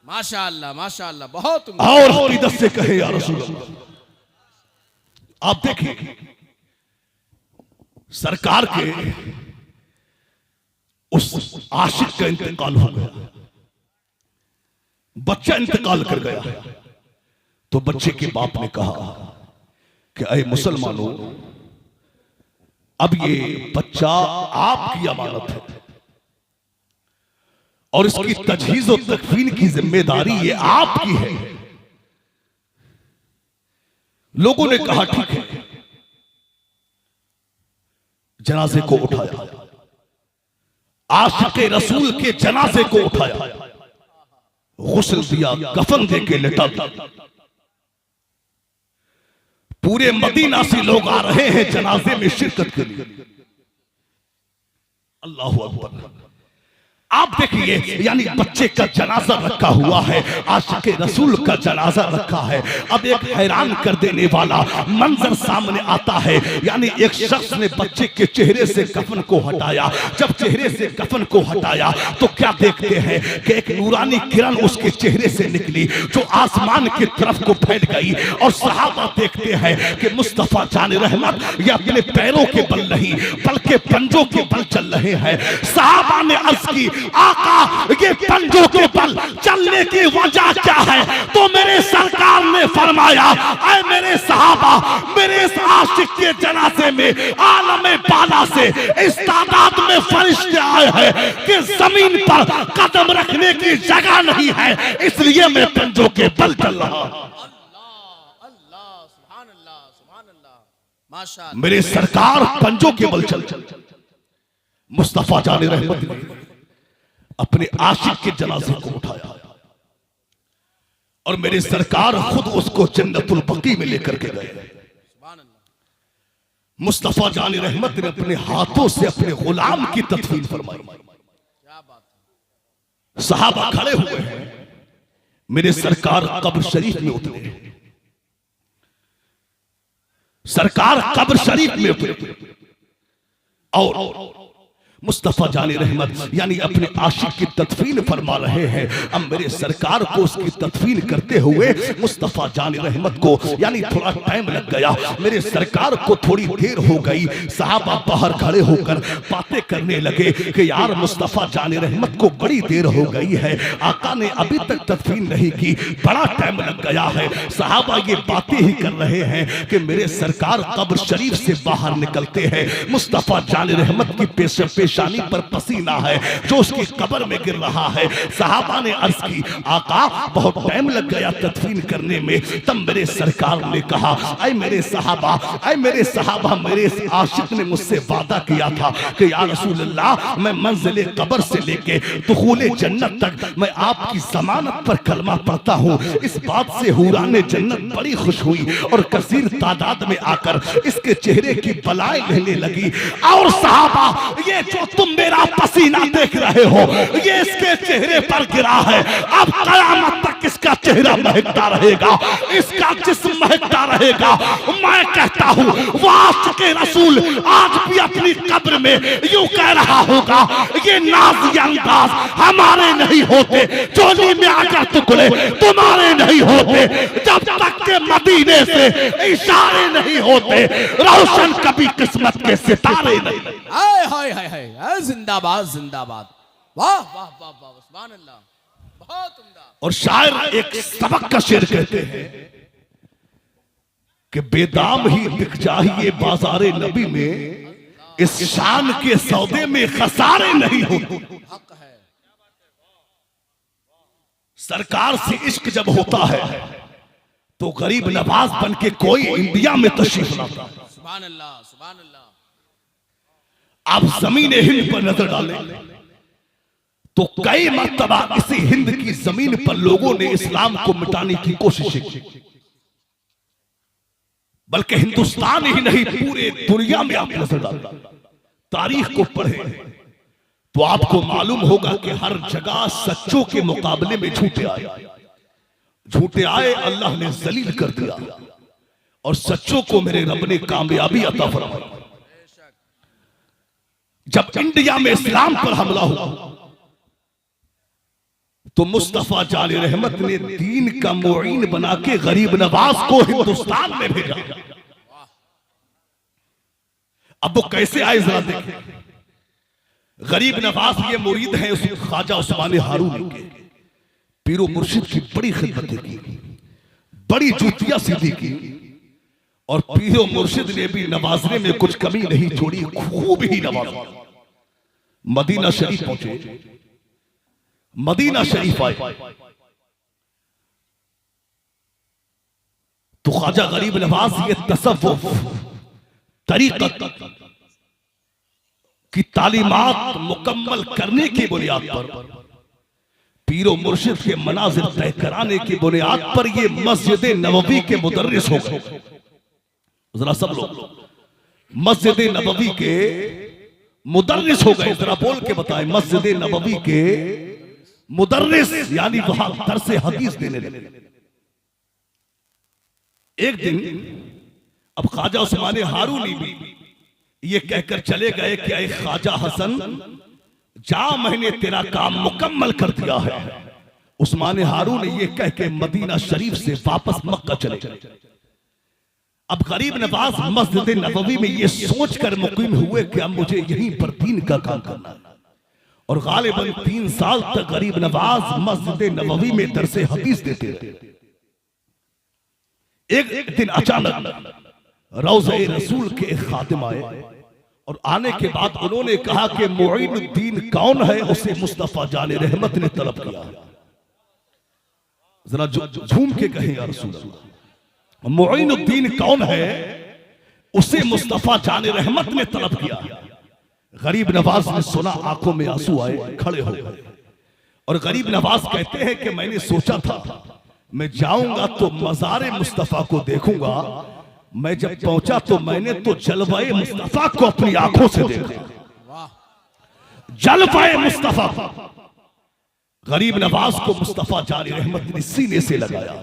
माशा अल्लाह माशा अल्लाह, बहुत उम्दा।
और इधर से कहे या रसूल अल्लाह। आप देखिए सरकार के उस आशिक का इंतकाल हो गया, बच्चा इंतकाल कर गया, तो बच्चे के बाप ने कहा कि अय मुसलमानों, अब ये बच्चा आपकी अमानत है और इसकी तजहीज और तकफीन की जिम्मेदारी ये आपकी है। लोगों ने कहा ठीक है, जनाजे को उठाया, आशिक़े रसूल के जनाजे को उठाया, गुस्ल दिया, कफन दे के लिटा दिया। पूरे मदीना से लोग आ रहे हैं जनाजे में शिरकत के लिए। अल्लाह अकबर। आप देखिए, यानी बच्चे का जनाजा रखा हुआ है, आशिक़े रसूल का जनाजा रखा है। अब एक हैरान कर देने वाला मंजर सामने आता है, यानी एक शख्स ने बच्चे के चेहरे से कफन को हटाया। जब चेहरे से कफन को हटाया तो क्या देखते हैं कि एक नूरानी किरण उसके चेहरे से निकली जो आसमान की तरफ को फैल गई। और सहाबा देखते हैं कि मुस्तफा जान रहमत ये अपने पैरों के बल नहीं बल्कि पंजों के बल चल रहे हैं। सहाबा ने अर्ज की, आका ये पंजों के बल चलने की वजह क्या है? तो मेरे सरकार ने फरमाया, ऐ मेरे सहाबा, मेरे इस आशिक के जनाजे में आलम बाला से इस तादाद में फरिश्ते आए हैं कि जमीन पर कदम रखने की जगह नहीं है, इसलिए मैं पंजों के बल चल रहा हूं। मेरे सरकार पंजों के बल चल। मुस्तफा जान रहमत ने अपने आशिक के जनाजे को उठाया और मेरे सरकार खुद उसको जन्नतुल बकी में लेकर के गए। मुस्तफा जान रहमत ने अपने हाथों से अपने गुलाम की तदफीन फरमाई। सहाबा खड़े हुए हैं, मेरे सरकार कब्र शरीफ में उतरे। सरकार कब्र शरीफ में उतरे और मुस्तफा जान रहमत यानी अपने आशिक की तदफीन फरमा रहे हैं। अब मेरे सरकार को उसकी तदफीन करते हुए मुस्तफा जान रहमत को यानी थोड़ा टाइम लग गया। मेरे सरकार को थोड़ी देर हो गई। सहाबा बाहर खड़े होकर बातें करने लगे कि यार मुस्तफा जान रहमत को बड़ी देर हो गई है, आका ने अभी तक तदफीन नहीं की, बड़ा टाइम लग गया है। सहाबा ये बातें ही कर रहे हैं कि मेरे सरकार कब्र शरीफ से बाहर निकलते हैं। मुस्तफा जान रहमत की पेशानी पर पसीना है जो उसकी कब्र में गिर रहा है। सहाबा ने अर्ज की, आका बहुत टाइम लग गया तदफीन करने में। तब मेरे सरकार ने कहा, ऐ मेरे सहाबा, ऐ मेरे सहाबा, मेरे इस आशिक ने मुझसे वादा किया था कि या रसूल अल्लाह, मैं मंजिले कब्र से लेके दुखूले जन्नत तक मैं आपकी जमानत पर कलमा पढ़ता हूँ। इस बात से हुराने जन्नत बड़ी खुश हुई और कसीर तादाद में आकर इसके चेहरे की बलाएं लेने लगी। और सहाबा, ये जो तुम मेरा पसीना देख रहे हो ये इसके चेहरे पर गिरा है, अब कयामत तक इसका चेहरा महकता रहेगा, इसका जिस्म महकता रहेगा। मैं कहता हूँ वाशिक़े रसूल आज भी अपनी कब्र में यूं कह रहा होगा, ये नाज़ अंदाज हमारे नहीं होते, चोली में आकर टुकड़े तुम्हारे नहीं होते, जब तक के मदीने से इशारे नहीं होते रोशन कभी किस्मत के सितारे नहीं।
हाय हाय हाय हाय, जिंदाबाद जिंदाबाद, वाह वाह वाह वाह, सुभान अल्लाह, बहुत उम्दा।
और शायर एक सबक का शेर कहते हैं कि बेदाम ही बिक चाहिए बाजारे नबी में, इस शान के सौदे में खसारे नहीं होते।
हक है।
सरकार से इश्क जब होता है तो गरीब नवाज बन के कोई इंडिया में तशरीफ लाता है।
सुभान अल्लाह सुभान अल्लाह।
आप जमीन हिंद पर नजर डालें तो कई मर्तबा इसी हिंद की जमीन पर लोगों ने इस्लाम को मिटाने की कोशिश की, बल्कि हिंदुस्तान ही नहीं पूरे दुनिया में आप नजर डालें, तारीख को पढ़े तो आपको मालूम होगा कि हर जगह सच्चों के मुकाबले में झूठे आए झूठे आए अल्लाह ने जलील कर दिया और सच्चों को मेरे रब ने कामयाबी अता फरमाई। जब इंडिया में इस्लाम पर हमला हुआ तो मुस्तफा जान रहमत ने दीन का मुईन बना के गरीब नवाज को हिंदुस्तान में भेजा। अब वो कैसे आए जरा देखें। गरीब नवाज ये मुरीद हैं उस ख्वाजा उस्मान हारून के। पीरो मुर्शिद की बड़ी खिदमत की, बड़ी जूतियां सीधी की और पीरो मुर्शिद ने भी नवाजने में कुछ कमी नहीं छोड़ी, खूब ही नवाजा। मदीना शरीफ पहुंचे, मदीना शरीफ आए तो ख्वाजा गरीब नवाज ये तसव्वुफ तरीक़त की तालीमात मुकम्मल करने की बुनियाद पर, पीरो मुर्शिद के मनाजिर तय कराने की बुनियाद पर ये मस्जिद नबवी के मुदर्रिस हो गए। जरा सब लोग मस्जिद नबवी के मुदर्रिस हो गए। जरा बोल के बताएं, मस्जिद नबवी के मुदर्रिस यानी वहां दर्स हदीस देने लगे। एक दिन अब ख्वाजा उस्मान हारूनी भी ये कहकर चले गए कि ऐ ख्वाजा हसन जा, मैंने तेरा काम मुकम्मल कर दिया है। उस्मान हारून ये कह के मदीना शरीफ से वापस मक्का चले गए। अब गरीब नवाज मस्जिद नबवी में ये सोचकर मुकीम हुए कि अब मुझे यहीं पर दीन का काम करना है। और गालिबन 3 साल तक गरीब नवाज मस्जिद नबवी में दरस हदीस देते रहे। एक दिन अचानक रौज़े रसूल के एक खातिम आए और आने के बाद उन्होंने कहा कि मुईनुद्दीन कौन है, उसे मुस्तफा जान रहमत ने तलब किया। जरा झूम के कहें या रसूल अल्लाह, मुईनुद्दीन कौन है, उसे मुस्तफा जान रहमत ने तलब किया। गरीब नवाज ने सुना, आंखों में आंसू आए, खड़े हो गए और गरीब नवाज कहते हैं कि मैंने सोचा था मैं जाऊंगा तो मज़ारे मुस्तफा को देखूंगा। मैं जब पहुंचा तो मैंने तो जलवाए मुस्तफा को अपनी आंखों से देखा। जलवाए मुस्तफा, गरीब नवाज को मुस्तफा जान रहमत ने सीने से लगाया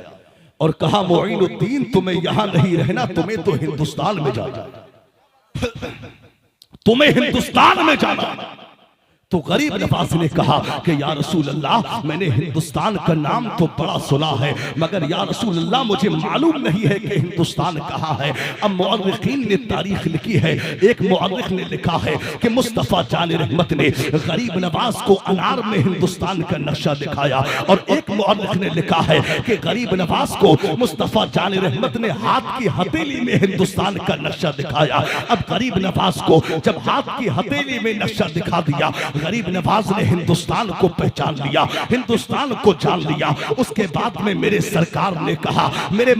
और कहा मुईनुद्दीन तुम्हें यहां नहीं रहना, तुम्हें तो हिंदुस्तान में जाना, तुम्हें हिंदुस्तान में जाना। तो गरीब नवाज ने कहा कि या रसूल अल्लाह, मैंने हिंदुस्तान का नाम तो बड़ा सुना है, मगर या रसूल अल्लाह मुझे मालूम नहीं है कि हिंदुस्तान कहाँ है। अब मुअर्रिखीन ने तारीख लिखी है। एक मुअर्रिख ने लिखा है कि मुस्तफा जान रहमत ने गरीब नवाज को अनार में हिंदुस्तान का नक्शा दिखाया और एक मुअर्रिख ने लिखा है कि गरीब नवाज को मुस्तफा जान रहमत ने हाथ की हथेली में हिंदुस्तान का नक्शा दिखाया। अब गरीब नवाज को जब हाथ की हथेली में नक्शा दिखा दिया, गरीब नवाज ने हिंदुस्तान को पहचान लिया, हिंदुस्तान को जान लिया। उसके बाद में मेरे सरकार ने कहा, मेरे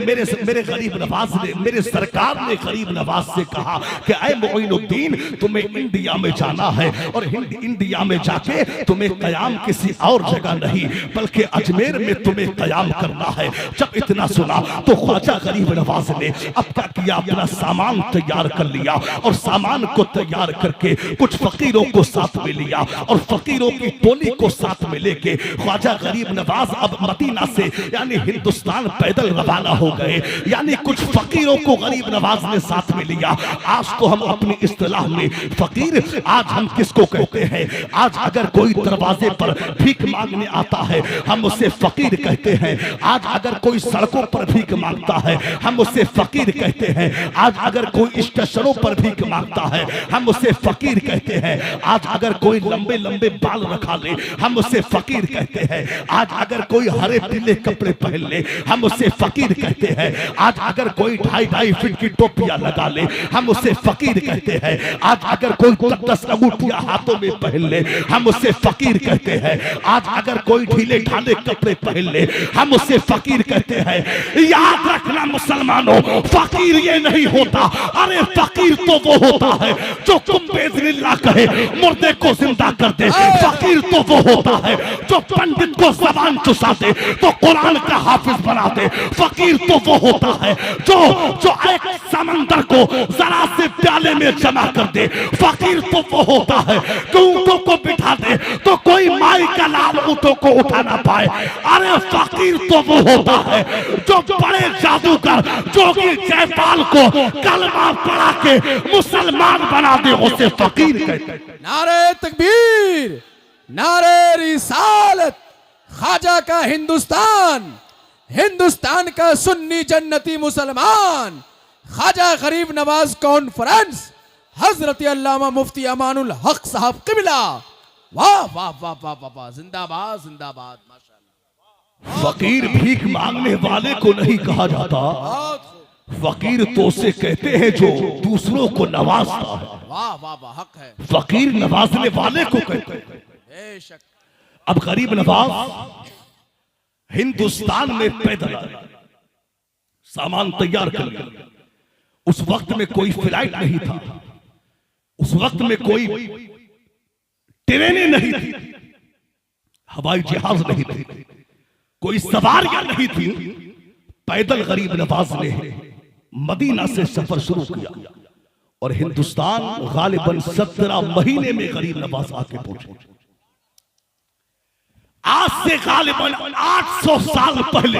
गरीब नवाज ने, मेरे सरकार ने गरीब नवाज से कहा कि ऐ मुईनुद्दीन तुम्हें इंडिया में जाना है और इंडिया में जाके तुम्हें कयाम किसी और जगह नहीं बल्कि अजमेर में तुम्हें कयाम करना है। जब इतना सुना तो ख्वाजा गरीब नवाज ने अब क्या किया, अपना सामान तैयार कर लिया और सामान को तैयार करके कुछ फकीरों को साथ में लिया और फकीरों की टोली को साथ में लेके ख्वाजा गरीब नवाज अब मदीना से यानी हिंदुस्तान पैदल रवाना हो गए। यानी कुछ फकीरों को गरीब नवाज ने साथ में लिया। आज तो हम अपनी इस्तिलाह में फकीर, आज हम किसको कहते हैं? आज अगर कोई दरवाजे पर भीख मांगने आता है हम उसे फकीर कहते हैं। आज अगर कोई सड़कों पर भीख मांगता है हम उसे फकीर कहते हैं। आज अगर कोई स्टेशनों पर भीख मांगता है हम उसे फकीर कहते हैं। आज अगर कोई लंबे लंबे बाल रखा ले हम उसे फकीर कहते हैं। आज अगर कोई हरे पीले कपड़े पहन ले हम उसे फकीर कहते हैं। आज अगर कोई 2.5 फीट की टोपियां लगा ले हम उसे फकीर कहते हैं। आज अगर कोई 10 अंगूठियां हाथों में पहन ले हम उसे फकीर कहते हैं। आज अगर कोई ढीले ढाले कपड़े पहन ले हम उसे फकीर कहते हैं। याद रखना मुसलमानों, फकीर ये नहीं होता, अरे फकीर तो वो होता है जो कुंबेज़िल्लाह कहे मुर्दे को जिंदा कर दे। फकीर तो वो होता है जो पंडित को ज़बान चुसा दे तो कुरान का हाफिज बना दे। फकीर तो वो होता है जो एक समंदर को जरा से प्याले में जमा कर दे। फकीर तो वो होता है कि ऊंटों को बिठा दे तो कोई माई का लाल ताबूतों को उठा ना पाए। अरे फकीर तो वो होता है जो बड़े जादूगर जोगी जयपाल को कलमा पढ़ा के मुसलमान बना दे, उसे फकीर कहते हैं।
नारे तकबीर, नारे रिसालत। ख्वाजा का हिंदुस्तान, हिंदुस्तान का सुन्नी जन्नती मुसलमान, ख्वाजा गरीब नवाज कॉन्फ्रेंस, हजरत अल्लामा मुफ्ती अमानुल हक साहब किबला। वाह वाह वाह वाह वाह वाह, जिंदाबाद जिंदाबाद, माशाल्लाह।
फकीर भीख मांगने वाले को नहीं कहा जाता,
बहुत खूब।
फकीर तो उसे कहते हैं जो दूसरों को नवाजता है।
वाह वाह वाह, हक है।
फकीर नवाजने वाले को कहते हैं।
बेशक।
अब गरीब नवाज हिंदुस्तान में पैदल आए, सामान तैयार कर लिया। उस वक्त में कोई फ्लाइट नहीं था, उस वक्त में कोई ट्रेनें नहीं थी, हवाई जहाज नहीं थे, कोई सवारियां नहीं थी। पैदल गरीब नवाज ने मदीना से सफर शुरू किया और हिंदुस्तान गालिबन 17 महीने में गरीब नवाज आके पहुंचे। आज से गालिबन 800 साल पहले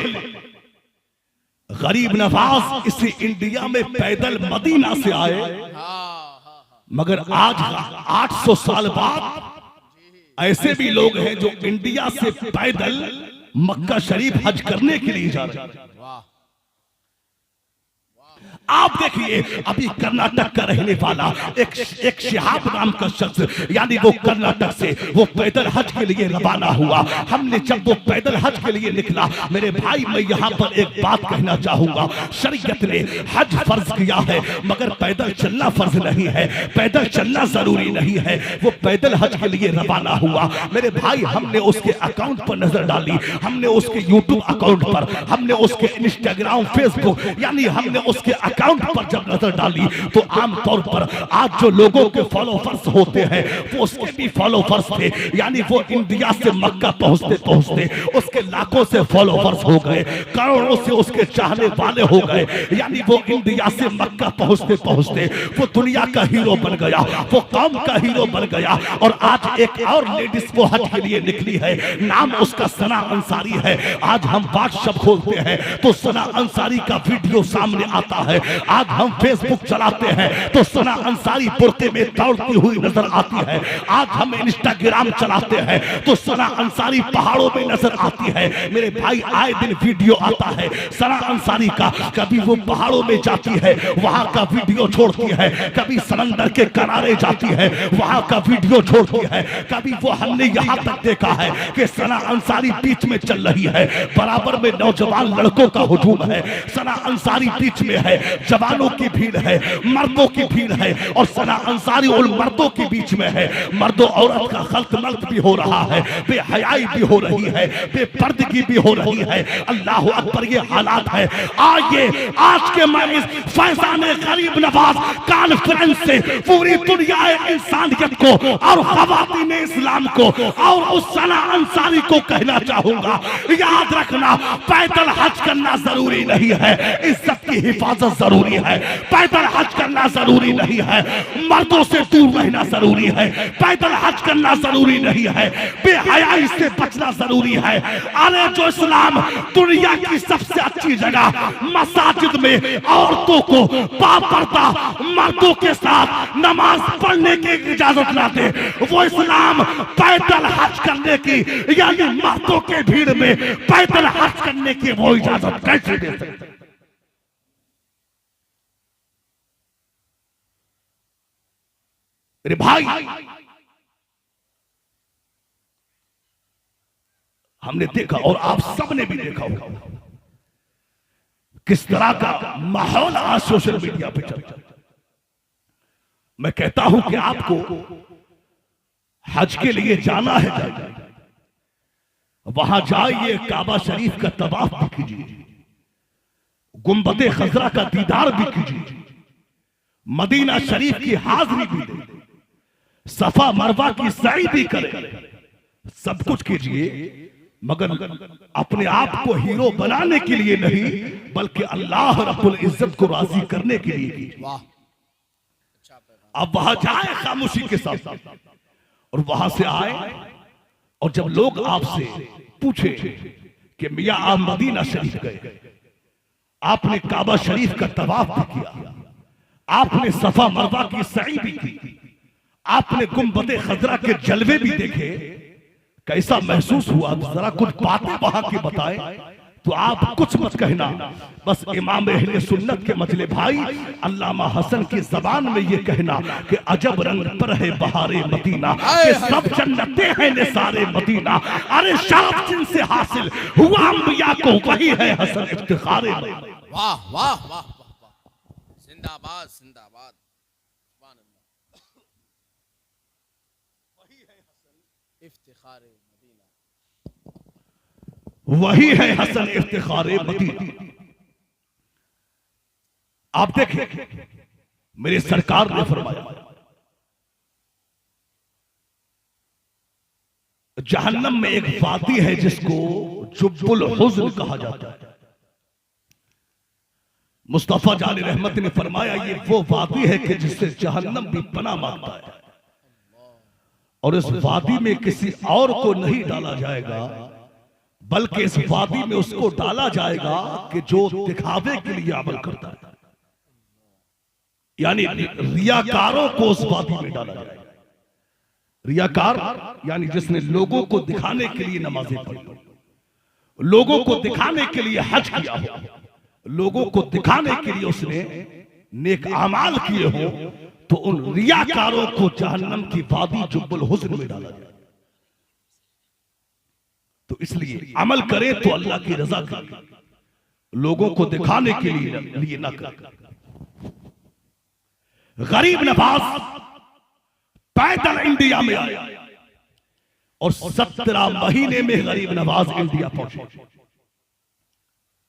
गरीब नवाज इस इंडिया में पैदल मदीना से आए, मगर आज 800 साल बाद ऐसे भी लोग हैं जो इंडिया से पैदल मक्का शरीफ हज करने के लिए जा रहे हैं। आप देखिए अभी कर्नाटक का रहने वाला एक शिहाब नाम का शख्स, यानी वो कर्नाटक से वो पैदल हज के लिए रवाना हुआ। हमने जब वो पैदल हज के लिए निकला, मेरे भाई मैं यहाँ पर एक बात कहना चाहूंगा, शरीयत ने हज फर्ज किया है मगर पैदल चलना फर्ज नहीं है, पैदल चलना जरूरी नहीं है। वो पैदल हज के लिए रवाना हुआ। मेरे भाई हमने उसके अकाउंट पर नजर डाली, हमने उसके यूट्यूब अकाउंट पर, हमने उसके इंस्टाग्राम फेसबुक, यानी हमने उसके अकाउंट पर जब नजर डाली तो आमतौर पर आज जो लोगों के फॉलोवर्स होते हैं वो उसके भी फॉलोवर्स थे, यानी वो इंडिया से मक्का पहुंचते पहुंचते उसके लाखों से फॉलोवर्स हो गए, करोड़ों से उसके चाहने वाले हो गए, यानी वो इंडिया से मक्का पहुंचते पहुंचते वो दुनिया का हीरो बन गया, वो कौम का हीरो बन गया। और आज एक और लेडीज वो हज के लिए निकली है, नाम उसका सना अंसारी है। आज हम व्हाट्सएप खोलते हैं तो सना अंसारी का वीडियो सामने आता है, आज हम फेसबुक चलाते हैं तो सना अंसारी बुर्के में दौड़ती हुई नजर आती है, आज हम इंस्टाग्राम चलाते हैं तो सना अंसारी पहाड़ों में नजर आती है। मेरे भाई आए दिन वीडियो आता है सना अंसारी का, कभी वो पहाड़ों में जाती है वहां का वीडियो छोड़ती है, कभी समंदर के किनारे जाती है वहां का वीडियो छोड़ती है, कभी वो हमने यहां तक देखा है कि सना अंसारी बीच में चल रही है, बराबर में नौजवान लड़कों का हुजूम है, सना अंसारी बीच में है, जवानों की भीड़ है, मर्दों की भीड़ है, और सना अंसारी उन मर्दों के बीच में है। मर्दों औरत का खल्क मल्क भी हो रहा है, बेहयाई भी हो रही है, बेपर्दगी भी हो रही है। अल्लाह अकबर, ये हालात है। आइए आज के मैं फैजान गरीब नवाज कॉन्फ्रेंस से पूरी दुनिया इंसानियत को और खवातीन इस्लाम को और उस सना अंसारी को कहना चाहूंगा, याद रखना पैदल हज करना जरूरी नहीं है, इज्जत की हिफाजत जरूरी है। पैदल हज करना जरूरी नहीं है, मर्दों से दूर रहना जरूरी है, पैदल हज करना जरूरी नहीं है, बेहयाई से बचना जरूरी है। अरे जो इस्लाम दुनिया की सबसे अच्छी जगह मसाजिद में औरतों को बापर्दा मर्दों के साथ नमाज पढ़ने की इजाजत ना दे, वो इस्लाम पैदल हज करने की, यानी मर्दों के भीड़ में पैदल हज करने की वो इजाजत कैसे दे सकते? मेरे भाई हमने देखा और आप सबने भी देखा होगा किस तरह का माहौल आज सोशल मीडिया पे चलता है। मैं कहता हूं कि आपको हज के लिए जाना है, जाइए वहां जाइए, काबा शरीफ का तवाफ भी कीजिए, गुंबदे खजरा का दीदार भी कीजिए, मदीना शरीफ की हाजिरी भी दे, सफा मरवा की सई भी करे, सब कुछ कीजिए, मगर अपने आप को हीरो बनाने के लिए नहीं बल्कि अल्लाह रब्बुल इज्जत को राजी करने के लिए कीजिए। अब वहां जाए खामोशी के साथ और वहां से आए और जब लोग आपसे पूछे कि मियां आप मदीना शरीफ गए, आपने काबा शरीफ का तवाफ भी किया, आपने सफा मरवा की सई भी की, आपने गुंबद खजरा के जलवे भी देखे, कैसा महसूस हुआ? जरा कुछ बातें वहां की बताएं। तो आप कुछ मत कहना, बस इमाम अहले सुन्नत के मजले भाई अल्लामा हसन की जबान में ये कहना कि अजब रंग पर है बहारे मदीना, कि सब जन्नते हैं ने सारे मदीना, अरे शाब जिनसे हासिल हुआ अंबिया को वही है हसन इफ्तिखारे।
वाह वाह वाह, जिंदाबाद जिंदाबाद, वही है हसन इफ्तिखारे मदीना,
वही है हसन इफ्तिखारे मदीना। आप देखें, मेरे सरकार ने फरमाया जहन्नम में एक वादी है जिसको जुब्बुल हुज़्न कहा जाता है। मुस्तफा जानी रहमत ने फरमाया ये वो वादी है कि जिससे जहन्नम भी पनाह मांगता है, और इस वादी में किसी और को नहीं डाला जाएगा, बल्कि इस वादी में उसको डाला जाएगा कि जो दिखावे के लिए अमल करता है, यानी रियाकारों को उस वादी में डाला जाएगा। रियाकार यानी जिसने लोगों को दिखाने के लिए नमाजें पढ़ी, लोगों को दिखाने के लिए हज किया हो, लोगों को दिखाने के लिए उसने नेक अमाल किए हो, तो उन रियाकारों को जहन्नम की वादी जुब्बुल हुज़्न में डाला जाए। तो इसलिए अमल करें तो अल्लाह की रजा करें, लोगों को दिखाने के लिए ना करें। गरीब नवाज पैदल इंडिया में आया और 17 महीने में गरीब नवाज इंडिया पहुंचे।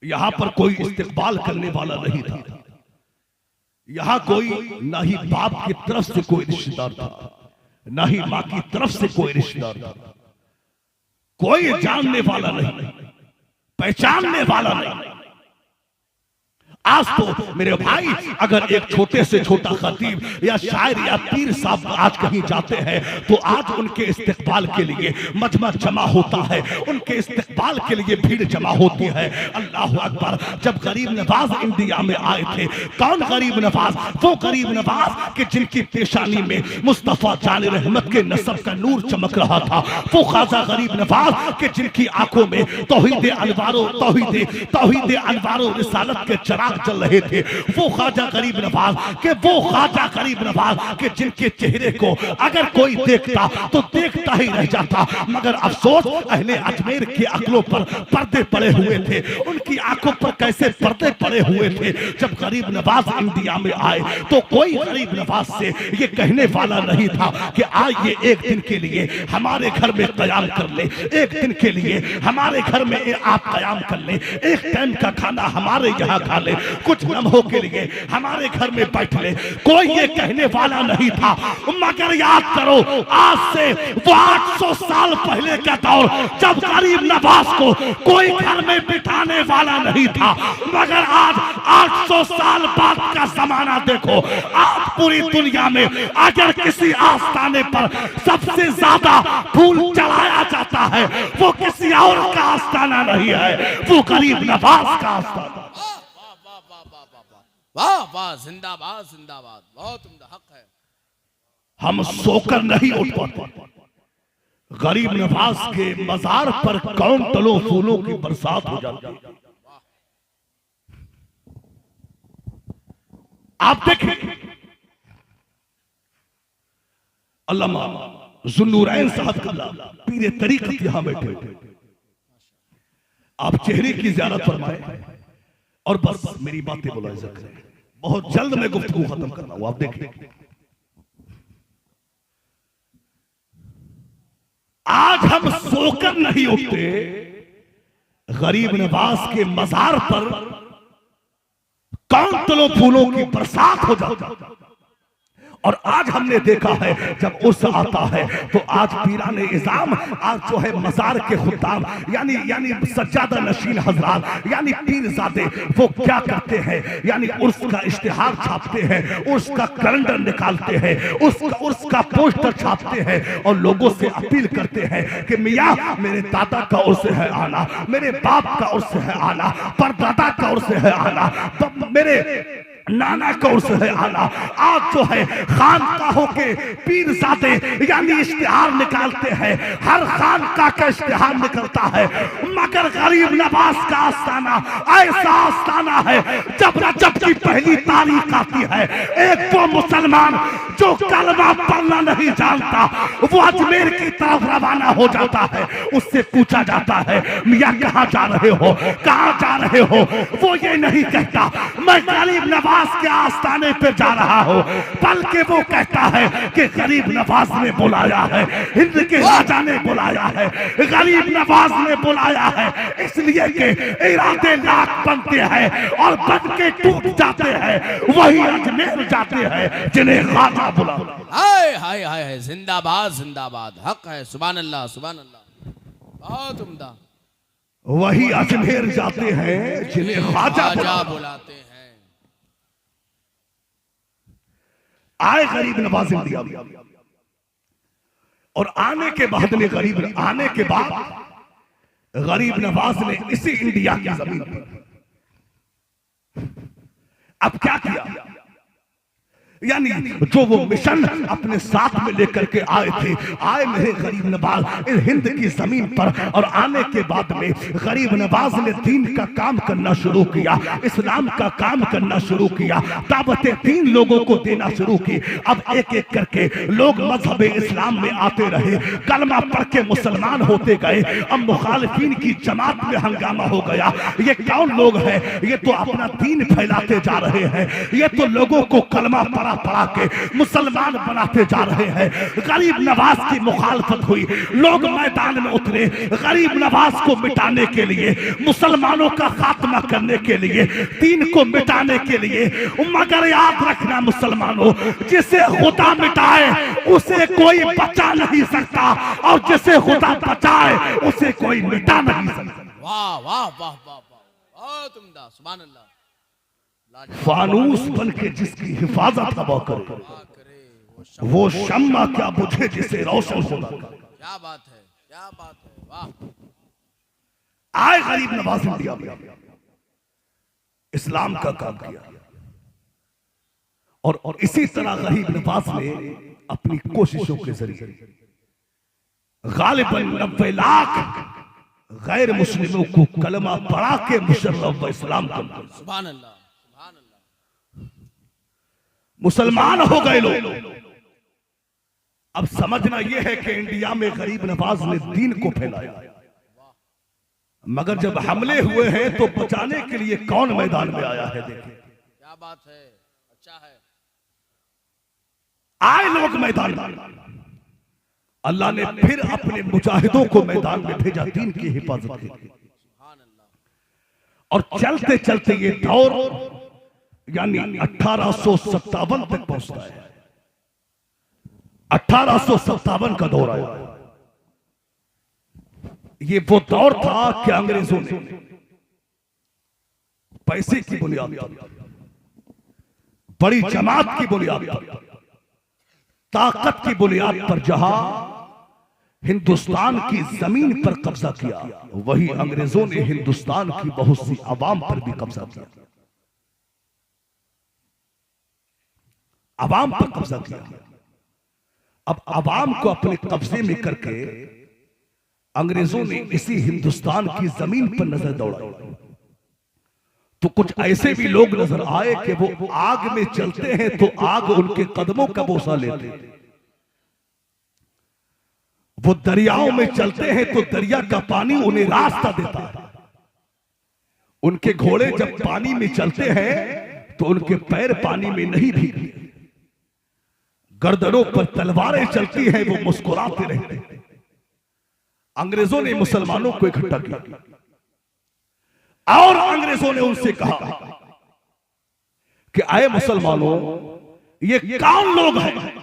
यहां पर कोई इस्तेकबाल करने वाला नहीं था, यहां कोई ना ही बाप की तरफ से कोई रिश्तेदार था, ना ही मां की तरफ से कोई रिश्तेदार था, कोई जानने वाला नहीं, पहचानने वाला नहीं। आज तो मेरे भाई अगर एक छोटे से छोटा खतीब या शायर या पीर साहब आज कहीं जाते हैं तो आज उनके इस्तेकबाल के लिए मजमा जमा होता है, उनके इस्तेकबाल के लिए भीड़ जमा होती है। अल्लाह अकबर। जब गरीब नवाज इंडिया में आए थे, कौन गरीब नवाज? वो गरीब नवाज कि जिनकी पेशानी में मुस्तफा जान रहमत के नसब का नूर चमक रहा था, वो ख्वाजा गरीब नवाज कि जिनकी आंखों में तौहीद अनवारो रिसालत के चराग चल रहे थे, वो ख्वाजा गरीब नवाज के जिनके चेहरे को अगर कोई देखता तो देखता ही रह जाता। मगर अफसोस अहले अजमेर की अक्लों पर पर्दे पड़े हुए थे, उनकी आंखों पर कैसे पर्दे पड़े हुए थे। जब गरीब नवाज इंडिया में आए तो कोई गरीब नवाज से ये कहने वाला नहीं था कि आइए एक दिन के लिए हमारे घर में कयाम कर ले, एक दिन के लिए हमारे घर में आप कयाम कर ले, एक टाइम का खाना हमारे यहाँ खा ले, कुछ लम्हों के लिए हमारे घर में बैठ ले। कोई ये कहने वाला नहीं था। मगर याद करो, आज से वो 800 साल पहले का दौर जब गरीब नवाज को कोई घर में बिठाने वाला नहीं था, मगर आज 800 साल बाद का जमाना देखो। आज पूरी दुनिया में अगर किसी आस्थाने पर सबसे ज्यादा फूल चढ़ाया जाता है, वो किसी और का आस्थाना नहीं है, वो गरीब नवाज का आस्थाना।
वाह वाह, जिंदाबाद जिंदाबाद, बहुत उम्दा, हक है।
हम सोकर नहीं उठ पाते। गरीब नवाज के मजार पर कौंटलों फूलों की बरसात हो जाती है। आप देखें, अल्लामा ज़ुन्नूरैन साहब का पीरे तरीक़त यहां बैठे हुए, आप चेहरे की ज़ियारत फरमाएं और बस मेरी बातें मुलाहिज़ा करें। बहुत जल्द मैं गुफ्तगू खत्म करना हूं। आप देखें, आज हम सोकर नहीं उठते, गरीब नवाज के मजार पर कौंटलों फूलों की बरसात हो जाती, और आज हमने देखा है जब उर्स आता है तो आज पीराने इज़ाम, आज जो है मज़ार के खुद्दाम यानी सज्जादा नशीन हजरात यानी पीरजादे, वो क्या करते हैं, यानी उर्स का इश्तिहार छापते हैं, उर्स का कैलेंडर निकालते हैं, उर्स का पोस्टर छापते हैं और लोगों से अपील करते हैं कि मियाँ मेरे दादा का उर्स है आना, मेरे बाप का उर्स है आना, परदादा का उर्स है आना, मेरे नाना का उर्स है आना। आज जो है खानकाहों के पीरजादे यानी इश्तिहार निकालते हैं, हर खानकाह का इश्तिहार निकलता है, मगर गरीब नवाज का आस्थाना ऐसा आस्थाना है जब रजब की पहली तारीख आती है, एक वो मुसलमान जो कलमा पढ़ना नहीं जानता वो अजमेर की तरफ रवाना हो जाता है। उससे पूछा जाता है मियाँ कहाँ जा रहे हो, कहाँ जा रहे हो, वो ये नहीं कहता मैं गरीब नवाज के आस्थाने पे जा रहा हूँ, बल्कि वो कहता है कि गरीब नवाज ने बुलाया है, हिंद के राजा ने बुलाया है, गरीब नवाज ने बुलाया है, इसलिए कि इरादे लाख बनते हैं और बन के टूट जाते हैं, वही अजमेर जाते हैं जिन्हें ख्वाजा बुलाता है।
हाय हाय हाय, जिंदाबाद जिंदाबाद, हक है, सुभान अल्लाह सुभान अल्लाह, बहुत उम्दा।
वही अजमेर जाते हैं जिन्हें ख्वाजा
बुलाते हैं।
आए गरीब नवाज इंडिया में, और आने के बाद गरीब नवाज ने इसी इंडिया की जमीन पर अब क्या किया, यानी जो वो मिशन अपने साथ में लेकर के आए थे, आए मेरे गरीब नवाज इस हिंद की जमीन पर, और आने के बाद में गरीब नवाज ने दीन का काम करना शुरू किया, इस्लाम का काम करना शुरू किया, दावतें दीन लोगों को देना शुरू की। अब एक एक करके लोग मजहब इस्लाम में आते रहे, कलमा पढ़ के मुसलमान होते गए। अब मुखालिफिन की जमात में हंगामा हो गया, ये कौन लोग हैं, ये तो अपना दीन फैलाते जा रहे हैं, ये तो लोगों को कलमा पढ़ा के मुसलमान बनाते जा रहे हैं। गरीब नवाज की मुखालफत हुई, लोग मैदान में उतरे गरीब नवाज को मिटाने के लिए, मुसलमानों का खात्मा करने के लिए, दीन को मिटाने के लिए। मगर याद रखना मुसलमानों, जिसे खुदा मिटाए उसे कोई बचा नहीं सकता, और जिसे खुदा बचाए उसे कोई मिटा नहीं सकता।
वाह वाह वाह वाह, बहुत उम्दा, सुभान अल्लाह।
फानूस बन के जिसकी हिफाजत हवा करे, वो शम्मा क्या बुझे जिसे रोशन होना।
क्या बात है, क्या बात है, वाह।
आए गरीब नवाज इंडिया में, इस्लाम का काम किया, और इसी तरह गरीब नवाज ने अपनी कोशिशों के जरिए गालिबन 90 लाख गैर मुस्लिमों को कलमा पढ़ा के मुशर्रफ व इस्लाम का,
सुभान अल्लाह,
मुसलमान हो गए लोग। अब समझना यह है कि इंडिया में गरीब नवाज ने दीन को फैलाया, मगर जब हमले हुए हैं तो बचाने के लिए कौन मैदान में आया है। देखिए
क्या बात है, अच्छा है।
आए लोग मैदान में, अल्लाह ने फिर अपने मुजाहिदों को मैदान में भेजा दीन की हिफाजत के लिए, और चलते चलते ये दौर यानी 1857 तक पहुंचता है। 1857 का दौर आया। ये वो दौर था कि अंग्रेजों ने पैसे की बुनियाद पर, बड़ी जमात की बुनियाद पर, ताकत की बुनियाद पर जहां हिंदुस्तान की जमीन पर कब्जा किया, वही अंग्रेजों ने हिंदुस्तान की बहुत सी आवाम पर भी कब्जा किया, आवाम पर कब्जा किया। अब आवाम को अपने कब्जे में करके अंग्रेजों ने इसी हिंदुस्तान की जमीन पर नजर दौड़ाई, तो कुछ ऐसे भी लोग नजर आए कि वो आग में चलते हैं तो आग उनके कदमों का बोसा लेते हैं, वो दरियाओं में चलते हैं तो दरिया का पानी उन्हें रास्ता देता है, उनके घोड़े जब पानी में चलते हैं तो उनके पैर पानी में नहीं भीगते, गर्दनों पर तलवारें चलती हैं, वो मुस्कुराते रहते हैं। अंग्रेजों ने मुसलमानों को इकट्ठा किया और अंग्रेजों ने उनसे कहा कि आए मुसलमानों, ये कौन लोग हैं?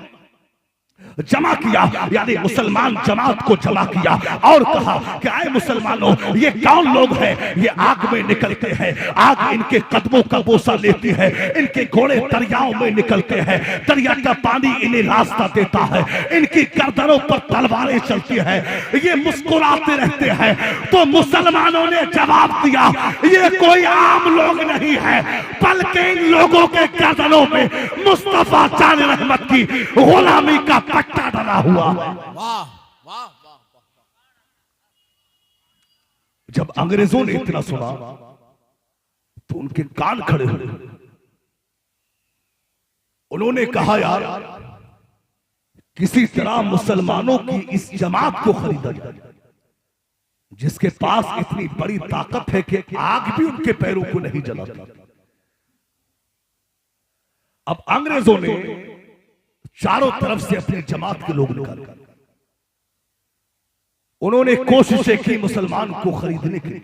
जमा किया, यानी मुसलमान जमात को जमा किया और कहा कि आए मुसलमानों, ये कौन लोग हैं? ये आग में निकलते हैं, आग इनके कदमों का बोसा लेती है, इनके घोड़े दरियाओं में निकलते हैं, दरिया का पानी इन्हें रास्ता देता है, इनकी गर्दनों पर तलवारें चलती हैं, ये मुस्कुराते रहते हैं। तो मुसलमानों ने जवाब दिया, ये कोई आम लोग नहीं है, बल्कि इन लोगों के गर्दनों में मुस्तफा जान रहमत की गुलामी का पट्टा डाला हुआ।
वाह वाह वाह।
जब अंग्रेजों ने इतना सुना तो उनके कान खड़े हुए। उन्होंने कहा, यार किसी तरह मुसलमानों की इस जमात को खरीदा जाए, जिसके पास इतनी बड़ी ताकत है कि आग भी उनके पैरों को नहीं जलाती। अब अंग्रेजों ने चारों तरफ से अपनी जमात के लोग निकाले। उन्होंने कोशिशें की मुसलमान को खरीदने की,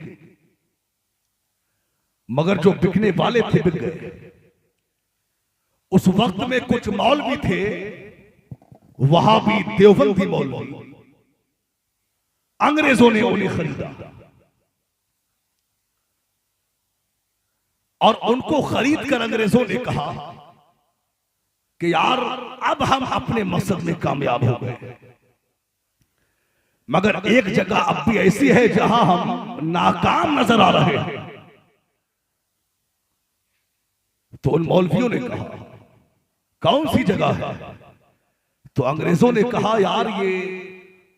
मगर जो बिकने वाले थे बिक गए। उस वक्त में कुछ मौलवी थे, वहां भी देवबंदी मौलवी, अंग्रेजों ने उन्हें खरीदा और उनको खरीद कर अंग्रेजों ने कहा कि यार अब हम अपने मकसद में कामयाब हो गए, मगर एक जगह अब भी ऐसी है जहां हम नाकाम नजर आ रहे हैं। तो उन मौलवियों ने कहा, कौन सी जगह है? तो अंग्रेजों ने कहा, यार ये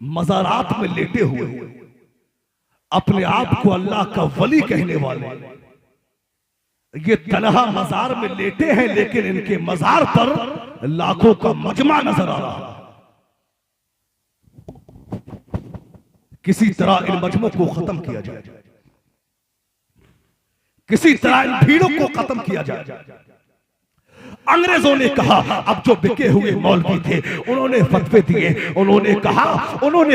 मज़ारात में लेटे हुए अपने आप को अल्लाह का वली कहने वाले, ये तनहा मजार में लेटे हैं, लेकिन इनके मजार पर लाखों का मजमा नजर आ रहा है। किसी तरह इन मजमों को खत्म किया जाए, किसी तरह इन भीड़ों को खत्म किया जाए। अंग्रेजों ने कहा, अब जो बिके हुए मौलवी थे उन्होंने फतवे दिए, उन्होंने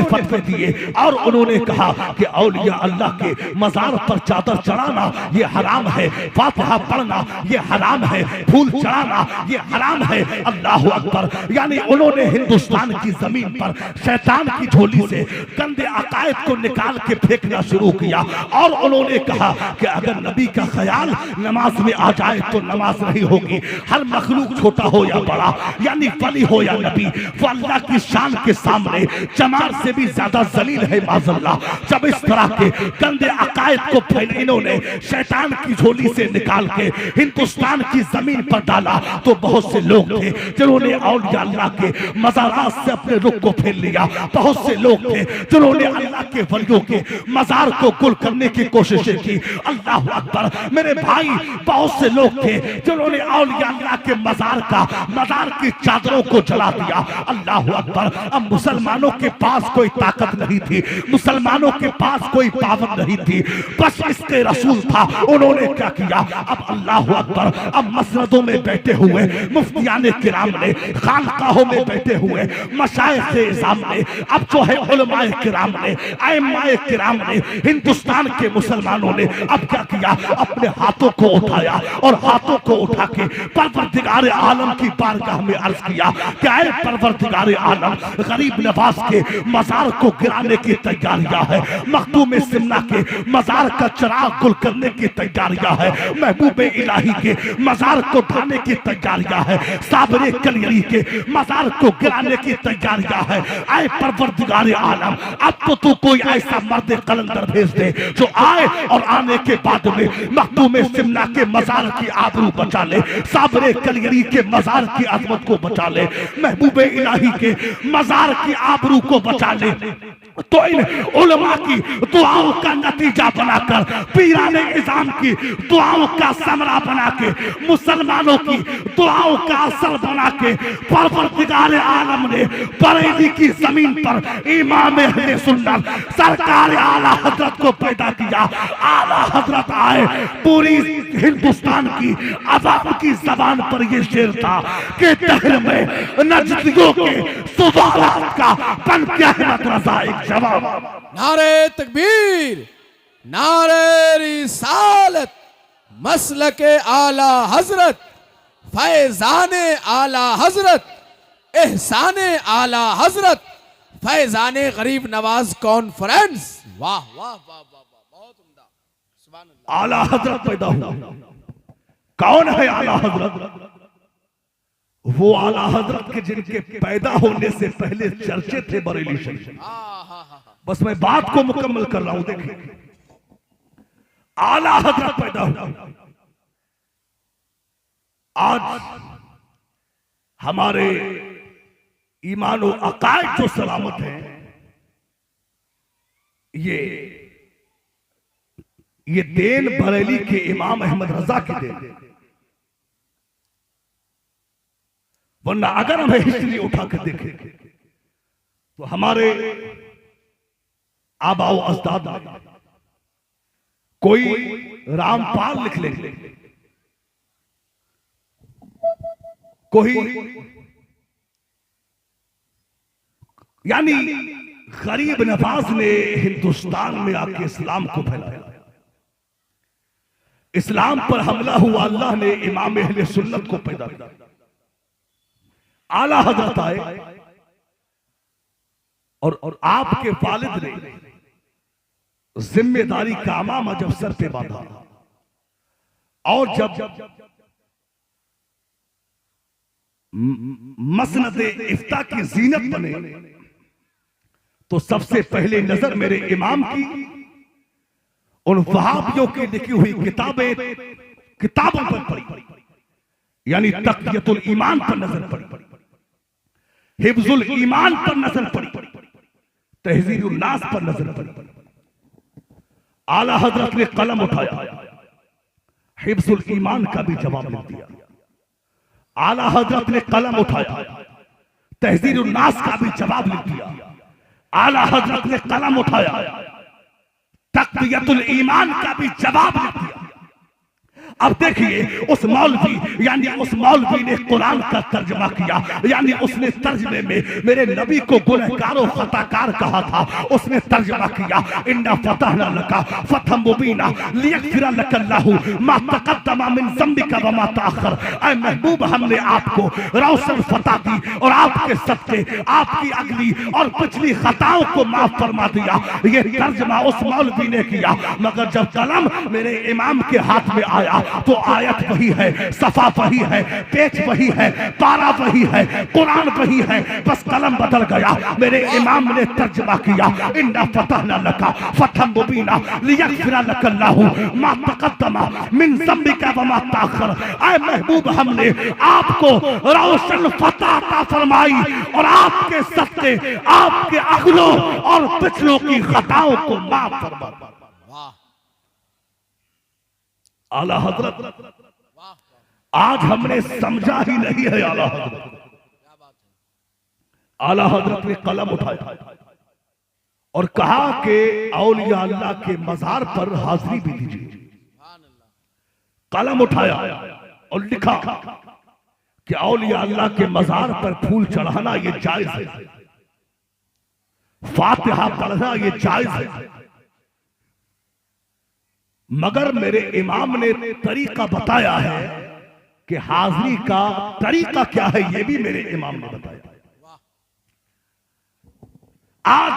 फतवे दिए और उन्होंने कहा कि औलिया अल्लाह के मजार पर चादर चढ़ाना ये हराम है, फातिहा पढ़ना ये हराम है, फूल चढ़ाना ये हराम है। अल्लाह अकबर। यानी उन्होंने हिंदुस्तान की जमीन पर शैतान की झोली से गंदे अकायद को निकाल के फेंकना शुरू किया और उन्होंने कहा कि अगर नबी का ख्याल नमाज में आ जाए तो नमाज नहीं होगी। हर मखलूक छोटा हो या बड़ा, यानी वली हो या नबी, वो अल्लाह की शान के सामने चमार से भी ज्यादा जलील है माज़अल्लाह। जब इस तरह के गंदे अकायद को इन्होंने शैतान की झोली से निकाल के हिंदुस्तान की जमीन पर डाला तो बहुत से लोग थे जिन्होंने औलिया अल्लाह के मज़ारात से अपने रुख को फेर लिया। बहुत से लोग थे जिन्होंने अल्लाह के वलियों के मजार को गुल करने की कोशिशें की। अल्लाह अकबर। मेरे भाई, बहुत से लोग थे जिन्होंने औलिया अल्लाह के मजार की चादरों को जला दिया। अल्लाह अकबर। अब मुसलमानों के पास कोई ताकत नहीं थी, मुसलमानों के पास कोई पावर नहीं थी, बस इसके रसूल था। उन्होंने क्या किया? अब अल्लाह अकबर, अब मस्जिदों में बैठे हुए मुफ्तियाने किराम ने, खानकाहों में बैठे हुए मशाइख़े इज़ाम ने, अब जो है उलमाए किराम ने, आइम्माए किराम ने, हिंदुस्तान के मुसलमानों ने अब क्या किया? अपने हाथों को उठाया और हाथों को उठा के परवरदिगार आलम की बारगाह में अर्ज किया कि ऐ परवरदिगार आलम, गरीब नवाज के मजार को गिराने की तैयारियां है, मखदूम सिमना के मजार का चिराग गुल करने की तैयारियां है, महबूब इलाही के मजार को ढाने की तैयारियां है, साबरे कलियरी के मजार को गिराने की तैयारियां है। ऐ परवरदिगार आलम, अब तो तू कोई ऐसा मर्द कलंदर भेज दे जो आए और आने के बाद में मखदूम सिमना के मजार की आबरू बचा ले, साबरे कलियरी के मजार की अजमत को बचा ले, महबूबे इलाही के मजार की आबरू को बचा ले। तो इन उलमा की दुआओं का नतीजा बनाकर, पीराने इज़ाम की दुआओं का समरा बना के, मुसलमानों की दुआओं का असर बना के परवरदिगार आलम ने बरेली की जमीन पर इमाम अहले सुन्नत सरकार आला हजरत को पैदा किया। आला हजरत आए, पूरी हिंदुस्तान की आवाम की जबान पर यह शेर था कि दहर में नजदियों के सवालात का बन के अहमद रजा एक जवाब।
नारे तकबीर, नारे रिसालत, मसलके आला हजरत, फैजाने आला हजरत, एहसाने आला हजरत, फैजाने गरीब नवाज कॉन्फ्रेंस। वाह वाह वाह वाह वाह, बहुत उम्दा, सुभान अल्लाह।
आला हजरत पैदा हुआ। कौन है आला हजरत? वो आला हजरत के जिनके पैदा होने से पहले चर्चे थे बरेली शरीफ। बस मैं बात को मुकम्मल कर रहा हूं। देखिए, आला हजरत पैदा हुआ। आज हमारे ईमान और अकायद जो सलामत है, ये देन बरेली के इमाम अहमद रजा की देन। वरना अगर हमें हिस्ट्री उठाकर देखें तो हमारे आबाओ अजदाद कोई रामपाल लिख लेंगे, कोई यानी गरीब नवाज ने हिंदुस्तान में आके इस्लाम को फैलाया। इस्लाम पर हमला हुआ, अल्लाह ने इमाम अहले सुन्नत को पैदा किया। आला हजरत आए और आपके वालिद ने जिम्मेदारी का अमामा जब सर पे बांधा और जब मसनद इफ्ता की जीनत बने तो सबसे पहले नजर मेरे इमाम की उन वहाबियों की लिखी हुई किताबों पर पड़ी, यानी तक़ियतुल ईमान पर नजर पड़ी, हिफ्जुल ईमान पर नजर पड़ी, तहज़ीरुन नास पर नजर पड़ी। आला हजरत ने कलम उठाया, हिफ्जुल ईमान का भी जवाब लिख दिया। आला हजरत ने कलम उठाया, तहज़ीरुन नास का भी जवाब लिख दिया। आला हजरत ने कलम उठाया, तक़ियतुल ईमान का भी जवाब लिख दिया। अब देखिए, उस मौलवी यानी उस मौलवी ने कुरान का तर्जमा किया, यानी उसने तर्जमे में मेरे नबी को गुनहगार और खताकार कहा था। उसने तर्जमा किया, इन्ना फतहना लका फतहम मुबीना लियगफिर लकल्लाहु मा तक़द्दम मिन ज़म्बिका व मा तअख़्ख़र। ऐ महबूब, हमने आपको रोशन फतह दी और आपके सदके आपकी अगली और पिछली खताओं को माफ फरमा दिया। ये तर्जमा उस मौलवी ने किया, मगर जब कलम मेरे इमाम के हाथ में आया तो आयत वही है, सफा वही है, पेज वही है, पारा वही है, कुरान वही है, बस कलम बदल गया। मेरे इमाम ने तर्जमा किया, इन्ना फतहना लका फतहम मुबीना लियगफिर लकल्लाहु मा तक़द्दम मिन ज़म्बिका व मा तअख़्ख़र। ऐ महबूब, हमने आपको रोशन फतह अता फरमाई और आपके सदके आपके अगलों और पिछलों की खताओं को माफ फरमा। आला हजरत आज हमने समझा ही नहीं है। आला हजरत ने कलम उठाया और कहा कि औलिया अल्लाह के मजार पर हाजिरी भी दीजिए। कलम उठाया और लिखा कि औलिया अल्लाह के मजार पर फूल चढ़ाना ये जायज है, फातिहा पढ़ना ये जायज है, मगर मेरे इमाम ने तरीका बताया है कि हाजिरी का तरीका क्या है, यह भी मेरे इमाम ने बताया। आज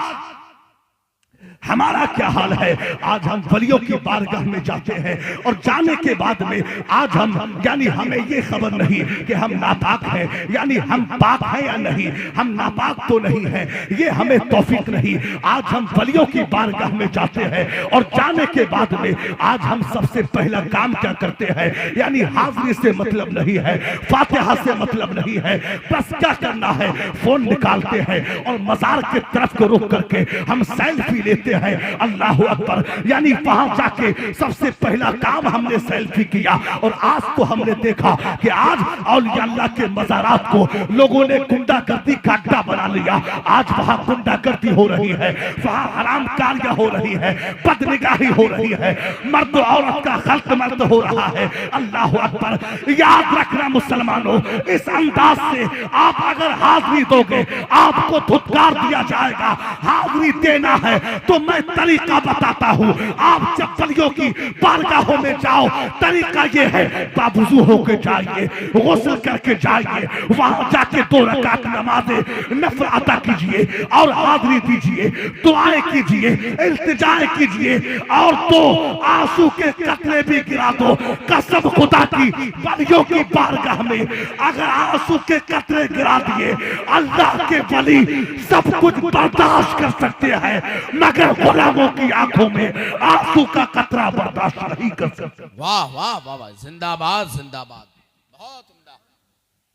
हमारा क्या हाल है? आज हम वलियों की बारगाह में जाते हैं और जाने के बाद में आज हम यानी हमें ये खबर नहीं कि हम नापाक हैं, यानी हम पाक हैं या नहीं, हम नापाक तो नहीं हैं, ये हमें तौफीक नहीं। आज हम वलियों की बारगाह में जाते हैं और जाने के बाद में आज हम सबसे पहला काम क्या करते हैं, यानी हाजिरी से मतलब नहीं है, फातिहा से मतलब नहीं है, बस क्या करना है, फोन निकालते हैं और मजार के तरफ को रुक करके हम सेल्फी लेते हैं। अल्लाह अकबर, यानी वहां जाके सबसे पहला काम हमने सेल्फी किया। और आज तो हमने देखा कि आज औलिया अल्लाह के मज़ारात को लोगों ने गुंडागर्दी का अड्डा बना लिया। आज वहां गुंडागर्दी हो रही है, वहां हराम कारियां हो रही है, बदनिगाही हो रही है, मर्द औरत का खल्क मर्द हो रहा है। अल्लाह अकबर, याद रखना मुसलमानों, इस अंदाज से आप अगर हाजिरी दोगे आपको धुतकार दिया जाएगा। हाजिरी देना है तो मैं तरीका बताता हूँ। आप जब वलियों की बारगाहों में जाओ, तरीका ये है, बावुज़ू होके जाइए, गुस्ल करके जाइए, वहां जाके 2 रकात नमाज़े नफल अदा कीजिए और हाज़री दीजिए, दुआएं कीजिए, इल्तिजाएं कीजिए और 2 आंसू के कतरे भी गिरा दो। कसम खुदा की, वलियों की बारगाह में अगर आंसू के कतरे गिरा दिए, अल्लाह के वली सब कुछ बर्दाश्त कर सकते हैं, मगर गुलामों की आंखों में आंसू का कतरा बर्दाश्त नहीं कर सकते।
वाह वाह वाह वाह, जिंदाबाद जिंदाबाद, बहुत उम्दा।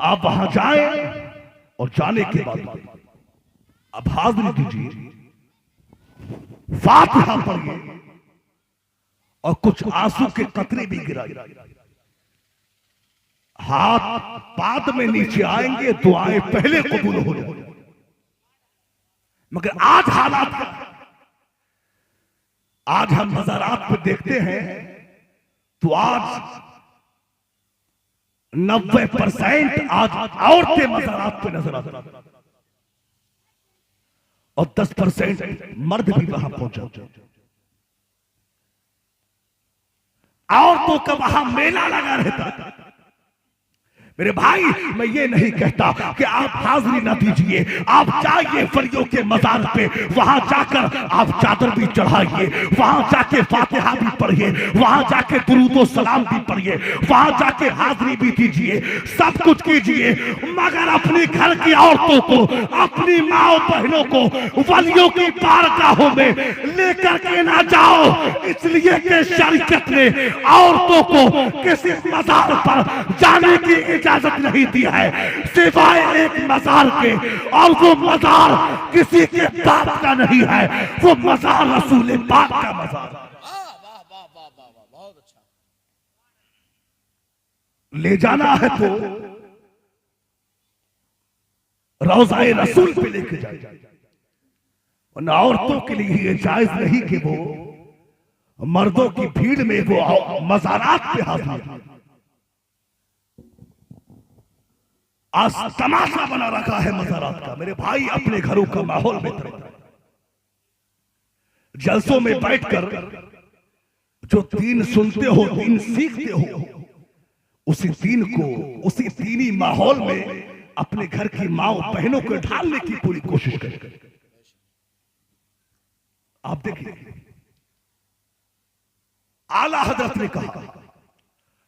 आप वहां जाए और जाने के बाद अब हाज़िरी दीजिए, फातिहा पढ़िए और कुछ आंसू के कतरे भी गिराइए। हाथ बाद में नीचे आएंगे, दुआएं पहले कबूल हो जाएंगी। मगर आज हालात क्या है? आज हम मज़ारात पे देखते हैं तो आज 90% आज औरतें मज़ारात पे नजर आती हैं और 10% मर्द भी वहां पहुंचा। औरतों का वहां मेला लगा रहता है। मेरे भाई, मैं ये नहीं कहता कि आप हाज़िरी ना दीजिए, आप जाइए वलियों के मज़ार पे, वहां जाकर आप चादर भी चढ़ाइए, वहां जाके फातिहा भी पढ़िए, वहां जाके दुरूद व सलाम भी पढ़िए, वहां जाके हाज़िरी भी दीजिए, सब कुछ कीजिए, मगर अपनी घर की औरतों को, अपनी माओ बहनों को वलियों की बारगाहों में लेकर के ना जाओ, इसलिए कि शरीयत ने औरतों को किसी मज़ार पर जाने की इजाजत नहीं दी है सिवाय एक मज़ार के, और वो मज़ार किसी के बाप का नहीं है, वो मज़ार रसूल पाक का मज़ार।
वाह वाह वाह वाह वाह, बहुत अच्छा।
ले जाना है तो रोज़ाए रसूल पे लेके जाए, और औरतों के लिए ये जायज नहीं कि वो मर्दों की भीड़ में वो मज़ारात पे हाजिर। आज तमाशा बना रखा है मज़ारात का। मेरे भाई, अपने घरों का माहौल बेहतर है। जलसों में बैठकर जो दीन सुनते हो, दीन सीखते हो, उसी दीन को, उसी दीनी माहौल में अपने घर की माओ बहनों को ढालने की पूरी कोशिश करें। आप देखिए, आला हजरत ने कहा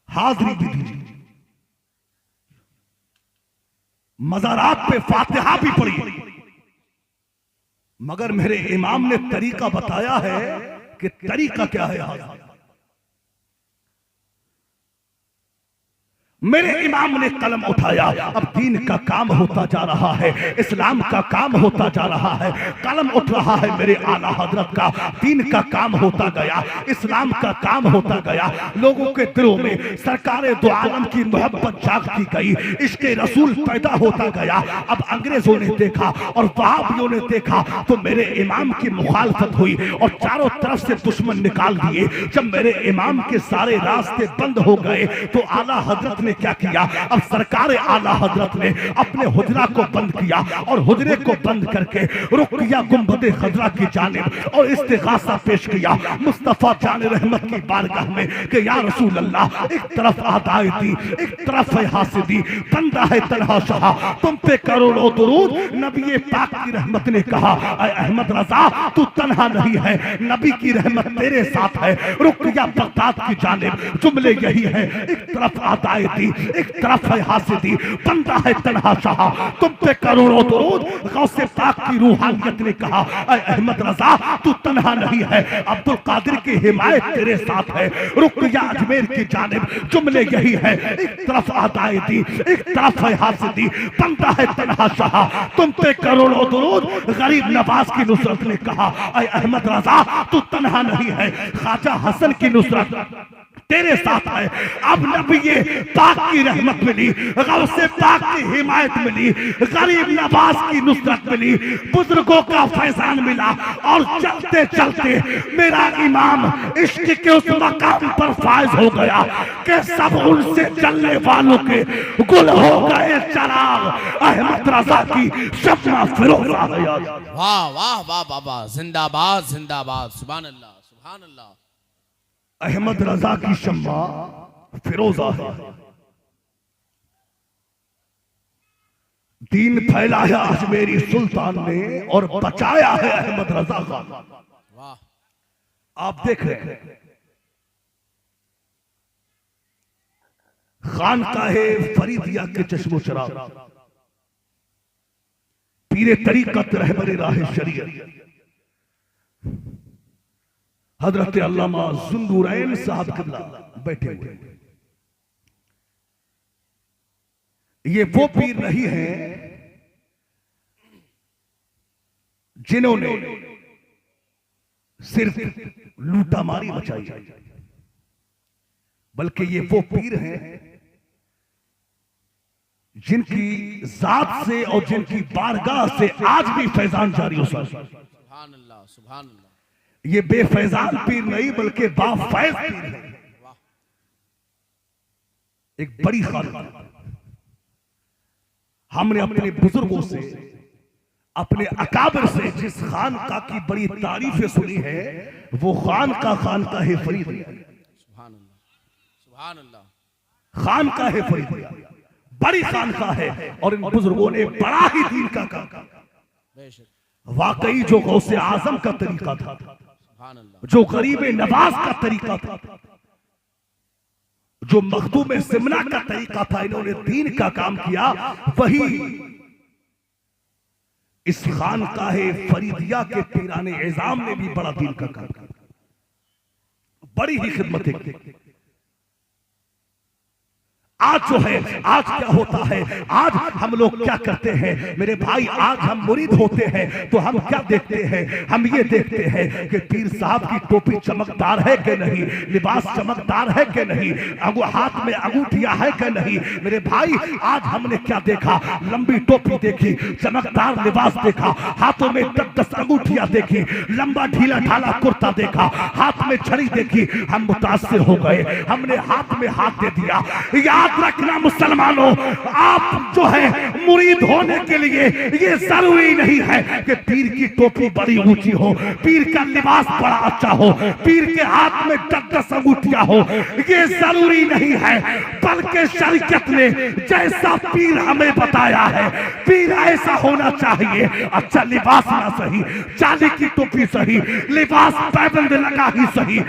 हाज़िरी भी दीजिए, मज़ारात पे फातिहा भी पढ़िए, मगर मेरे इमाम ने तरीका बताया है कि तरीका क्या है। मेरे इमाम ने कलम उठाया, अब दीन का काम होता जा रहा है, इस्लाम का काम होता जा रहा है, कलम उठ रहा है मेरे आला हजरत का, दीन का काम होता गया, इस्लाम का काम होता गया, लोगों के दिलों में सरकारे दो आलम की मोहब्बत जागती गई, इसके रसूल पैदा होता गया। अब अंग्रेजों ने देखा और वहाबियों ने देखा तो मेरे इमाम की मुखालफत हुई और चारों तरफ से दुश्मन निकाल दिए। जब मेरे इमाम के सारे रास्ते बंद हो गए तो आला हजरत क्या किया, अब सरकार आला हजरत ने अपने हुजरा को बंद किया और हुजरे को बंद करके रुक किया गुंबदे खजरा की जानिब और इस्तिगासा पेश किया मुस्तफा जान रहमत की बारगाह में कि या रसूल अल्लाह, एक तरफ आदाए दी, एक तरफ है हासिदी, बंदा है तन्हा शाह, तुम पे करोड़ों दुरूद। नबी पाक की रहमत ने कहा, अहमद रजा तू तन्हा नहीं है, नबी की रहमत तेरे साथ है। रुक किया बगदाद की जानिब, जुमले यही है, एक तरफ आदाए दी, एक तरफ है हासिदी, बंदा है तन्हा शाह, तुम पे करोड़ों दुरूद। गौसे पाक की रूहानियत ने कहा, अहमद रजा तू तन्हा नहीं है, अब्दुल कादिर की हिमायत तेरे साथ है। रुकिया अजमेर की जानिब, जुमले यही है, एक तरफ आदाए दी, एक तरफ है हासिदी, बंदा है तन्हा शाह, तुम पे करोड़ों दुरूद। गरीब नवाज की नुसरत ने कहा, अहमद रजा तू तन्हा नहीं है, ख्वाजा हसन की नुसरत तेरे साथ है। अब नबी पाक की रहमत मिली, गौसे पाक की हिमायत मिली, गरीब नवाज की नुसरत मिली, बुजुर्गों का फैजान मिला, और चलते चलते मेरा इमाम इश्क के उस मकाम पर फायज हो गया कि सब उनसे चलने वालों के गुल हो गए चराग। अहमद रजा की शम्मा फिरोजा है।
वाह वाह वाह बाबा, जिंदाबाद जिंदाबाद, सुभान अल्लाह सुभान अल्लाह।
अहमद रजा की शम्मा फिरोजा है। दीन फैलाया अजमेरी सुल्तान ने और बचाया है अहमद रजा का।
वाह,
आप देख रहे हैं खानकाहे फरीदिया के चश्मो चराग, पीरे तरीकत रहबरे राह शरीयत हजरत अल्लामा जुन्नूरैन साहब किबला बैठे हुए। ये वो पीर नहीं है जिन्होंने सिर्फ लूटामारी मचाई, बल्कि ये वो पीर हैं जिनकी जात से और जिनकी बारगाह से आज भी फैजान जारी हो सकता है।
सुभान अल्लाह सुभान अल्लाह।
ये बेफैजान पीर नहीं बल्कि बाफैज पीर है। एक बड़ी खानका हमने अपने बुजुर्गों से, अपने अकाबर से जिस खानका की बड़ी तारीफें सुनी है, वो खानका है फरीदिया।
सुभान अल्लाह सुभान अल्लाह।
खानका है फरीदिया बड़ी खानका है, और इन बुजुर्गों ने बड़ा ही दीन का काम।
बेशक
वाकई जो गौसे आजम का तरीका था,
सुभान अल्लाह,
जो गरीब नवाज का तरीका था, जो मखदूम सिमना का तरीका था, इन्होंने दीन का काम किया। वही इस खानकाहे फरीदिया के पीराने एजाम ने भी बड़ा दीन का काम किया, बड़ी ही खिदमतें की। आज जो है, आज क्या होता है, आज हम लोग क्या करते हैं मेरे भाई, आज हम मुरीद होते हैं तो हम क्या देखते हैं, हम ये देखते हैं कि पीर साहब की टोपी चमकदार है कि नहीं, लिबास चमकदार है कि नहीं, हाथ में अंगूठिया है कि नहीं। मेरे भाई आज हमने क्या देखा, लंबी टोपी देखी, चमकदार लिबास देखा, हाथों में 10 अंगूठिया देखी, लंबा ढीला ढाला कुर्ता देखा, हाथ में छड़ी देखी, हम मुतासिर हो गए, हमने हाथ में हाथ दे दिया। याद रखना मुसलमानों, आप जो है मुरीद होने के लिए ये जरूरी नहीं है कि पीर की टोपी बड़ी ऊंची हो, पीर का लिबास बड़ा अच्छा हो, पीर के हाथ में 10 अंगूठियां हो, ये जरूरी नहीं है। बल्कि शरीयत ने जैसा पीर हमें बताया है, पीर ऐसा होना चाहिए। अच्छा लिबास ना सही, चांदी की टोपी सही, लिबास पाबंद लगा ही सही,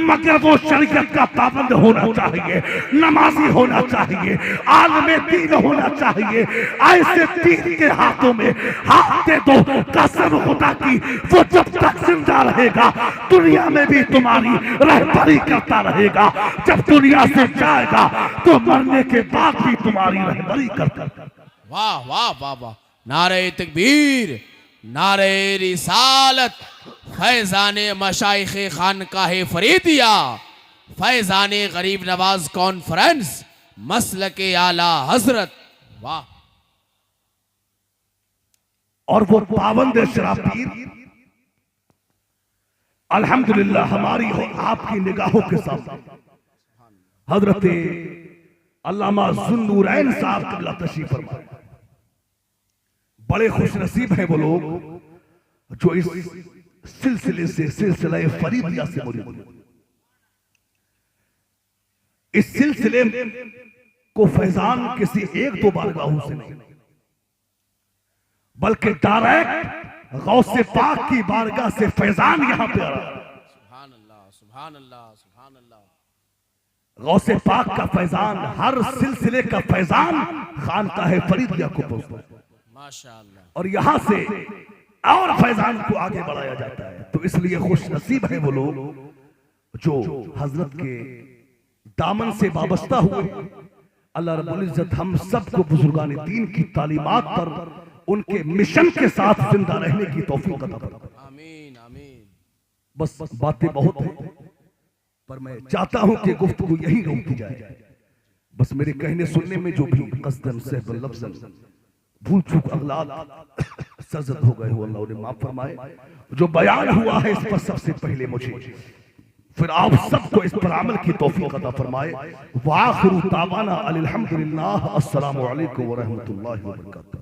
मगर वो शरीयत का पाबंद होना चाहिए, नमाजी होना चाहिए, आलमे दीन होना चाहिए। ऐसे पीर के हाथों में हाथ दे दो, कसम खुदा की, वो जब तक जिंदा रहेगा दुनिया में भी तुम्हारी रहबरी करता रहेगा, जब दुनिया से जाएगा तो मरने के बाद भी तुम्हारी रहबरी करता।
वाह वाह वाह वाह, नारे तकबीर, नारे रिसालत, फैजाने मशाइखे खानकाहे फरीदिया, फैजाने गरीब नवाज कॉन्फ्रेंस, मसलके आला हजरत। वाह,
और वो पाबंद शराब पीर अल्हम्दुलिल्लाह हमारी हो आपकी निगाहों के सामने हजरत अल्लामा जुन्नूरैन साहब क़िबला तशरीफ फरमा। बड़े खुश नसीब हैं वो लोग जो इस सिलसिले से, सिलसिला फरीदिया से मुरीद, इस सिलसिले को फैजान किसी 1-2 बारगाहों से नहीं, बल्कि डायरेक्ट गौसे पाक की बारगाह से फैजान यहां पे आ रहा है।
सुभान अल्लाह सुभान अल्लाह सुभान अल्लाह।
गौसे पाक का फैजान, हर सिलसिले का फैजान खानकाहे फरीदिया को पहुंचता है
माशाअल्लाह,
और यहां से और फैजान को आगे बढ़ाया जाता है। तो इसलिए खुश नसीब है वो लोग जो हजरत के दामन से वाबस्ता हुए। अल्लाह रब्बुल इज्जत हम सबको बुजुर्गान दीन की तालीमात पर उनके मिशन के साथ जिंदा रहने की तौफीक अता फरमाए।
आमीन आमीन।
बस बातें बहुत हैं, पर मैं चाहता हूं कि गुफ्तगू यही रोक दी जाए। बस मेरे कहने सुनने में जो भी कसदन सहबन लफ्जन भूल चूक अगलात सजद हो गए हो, अल्लाह उन्हें माफ फरमाए। जो बयान हुआ है इस पर सबसे पहले मुझे, फिर आप सबको इस पर अमल की तौफीक अता फरमाए। वाखिरु दावाना अनिल हम्दुलिल्लाह, अस्सलामु अलैकुम व रहमतुल्लाहि व बरकातहू।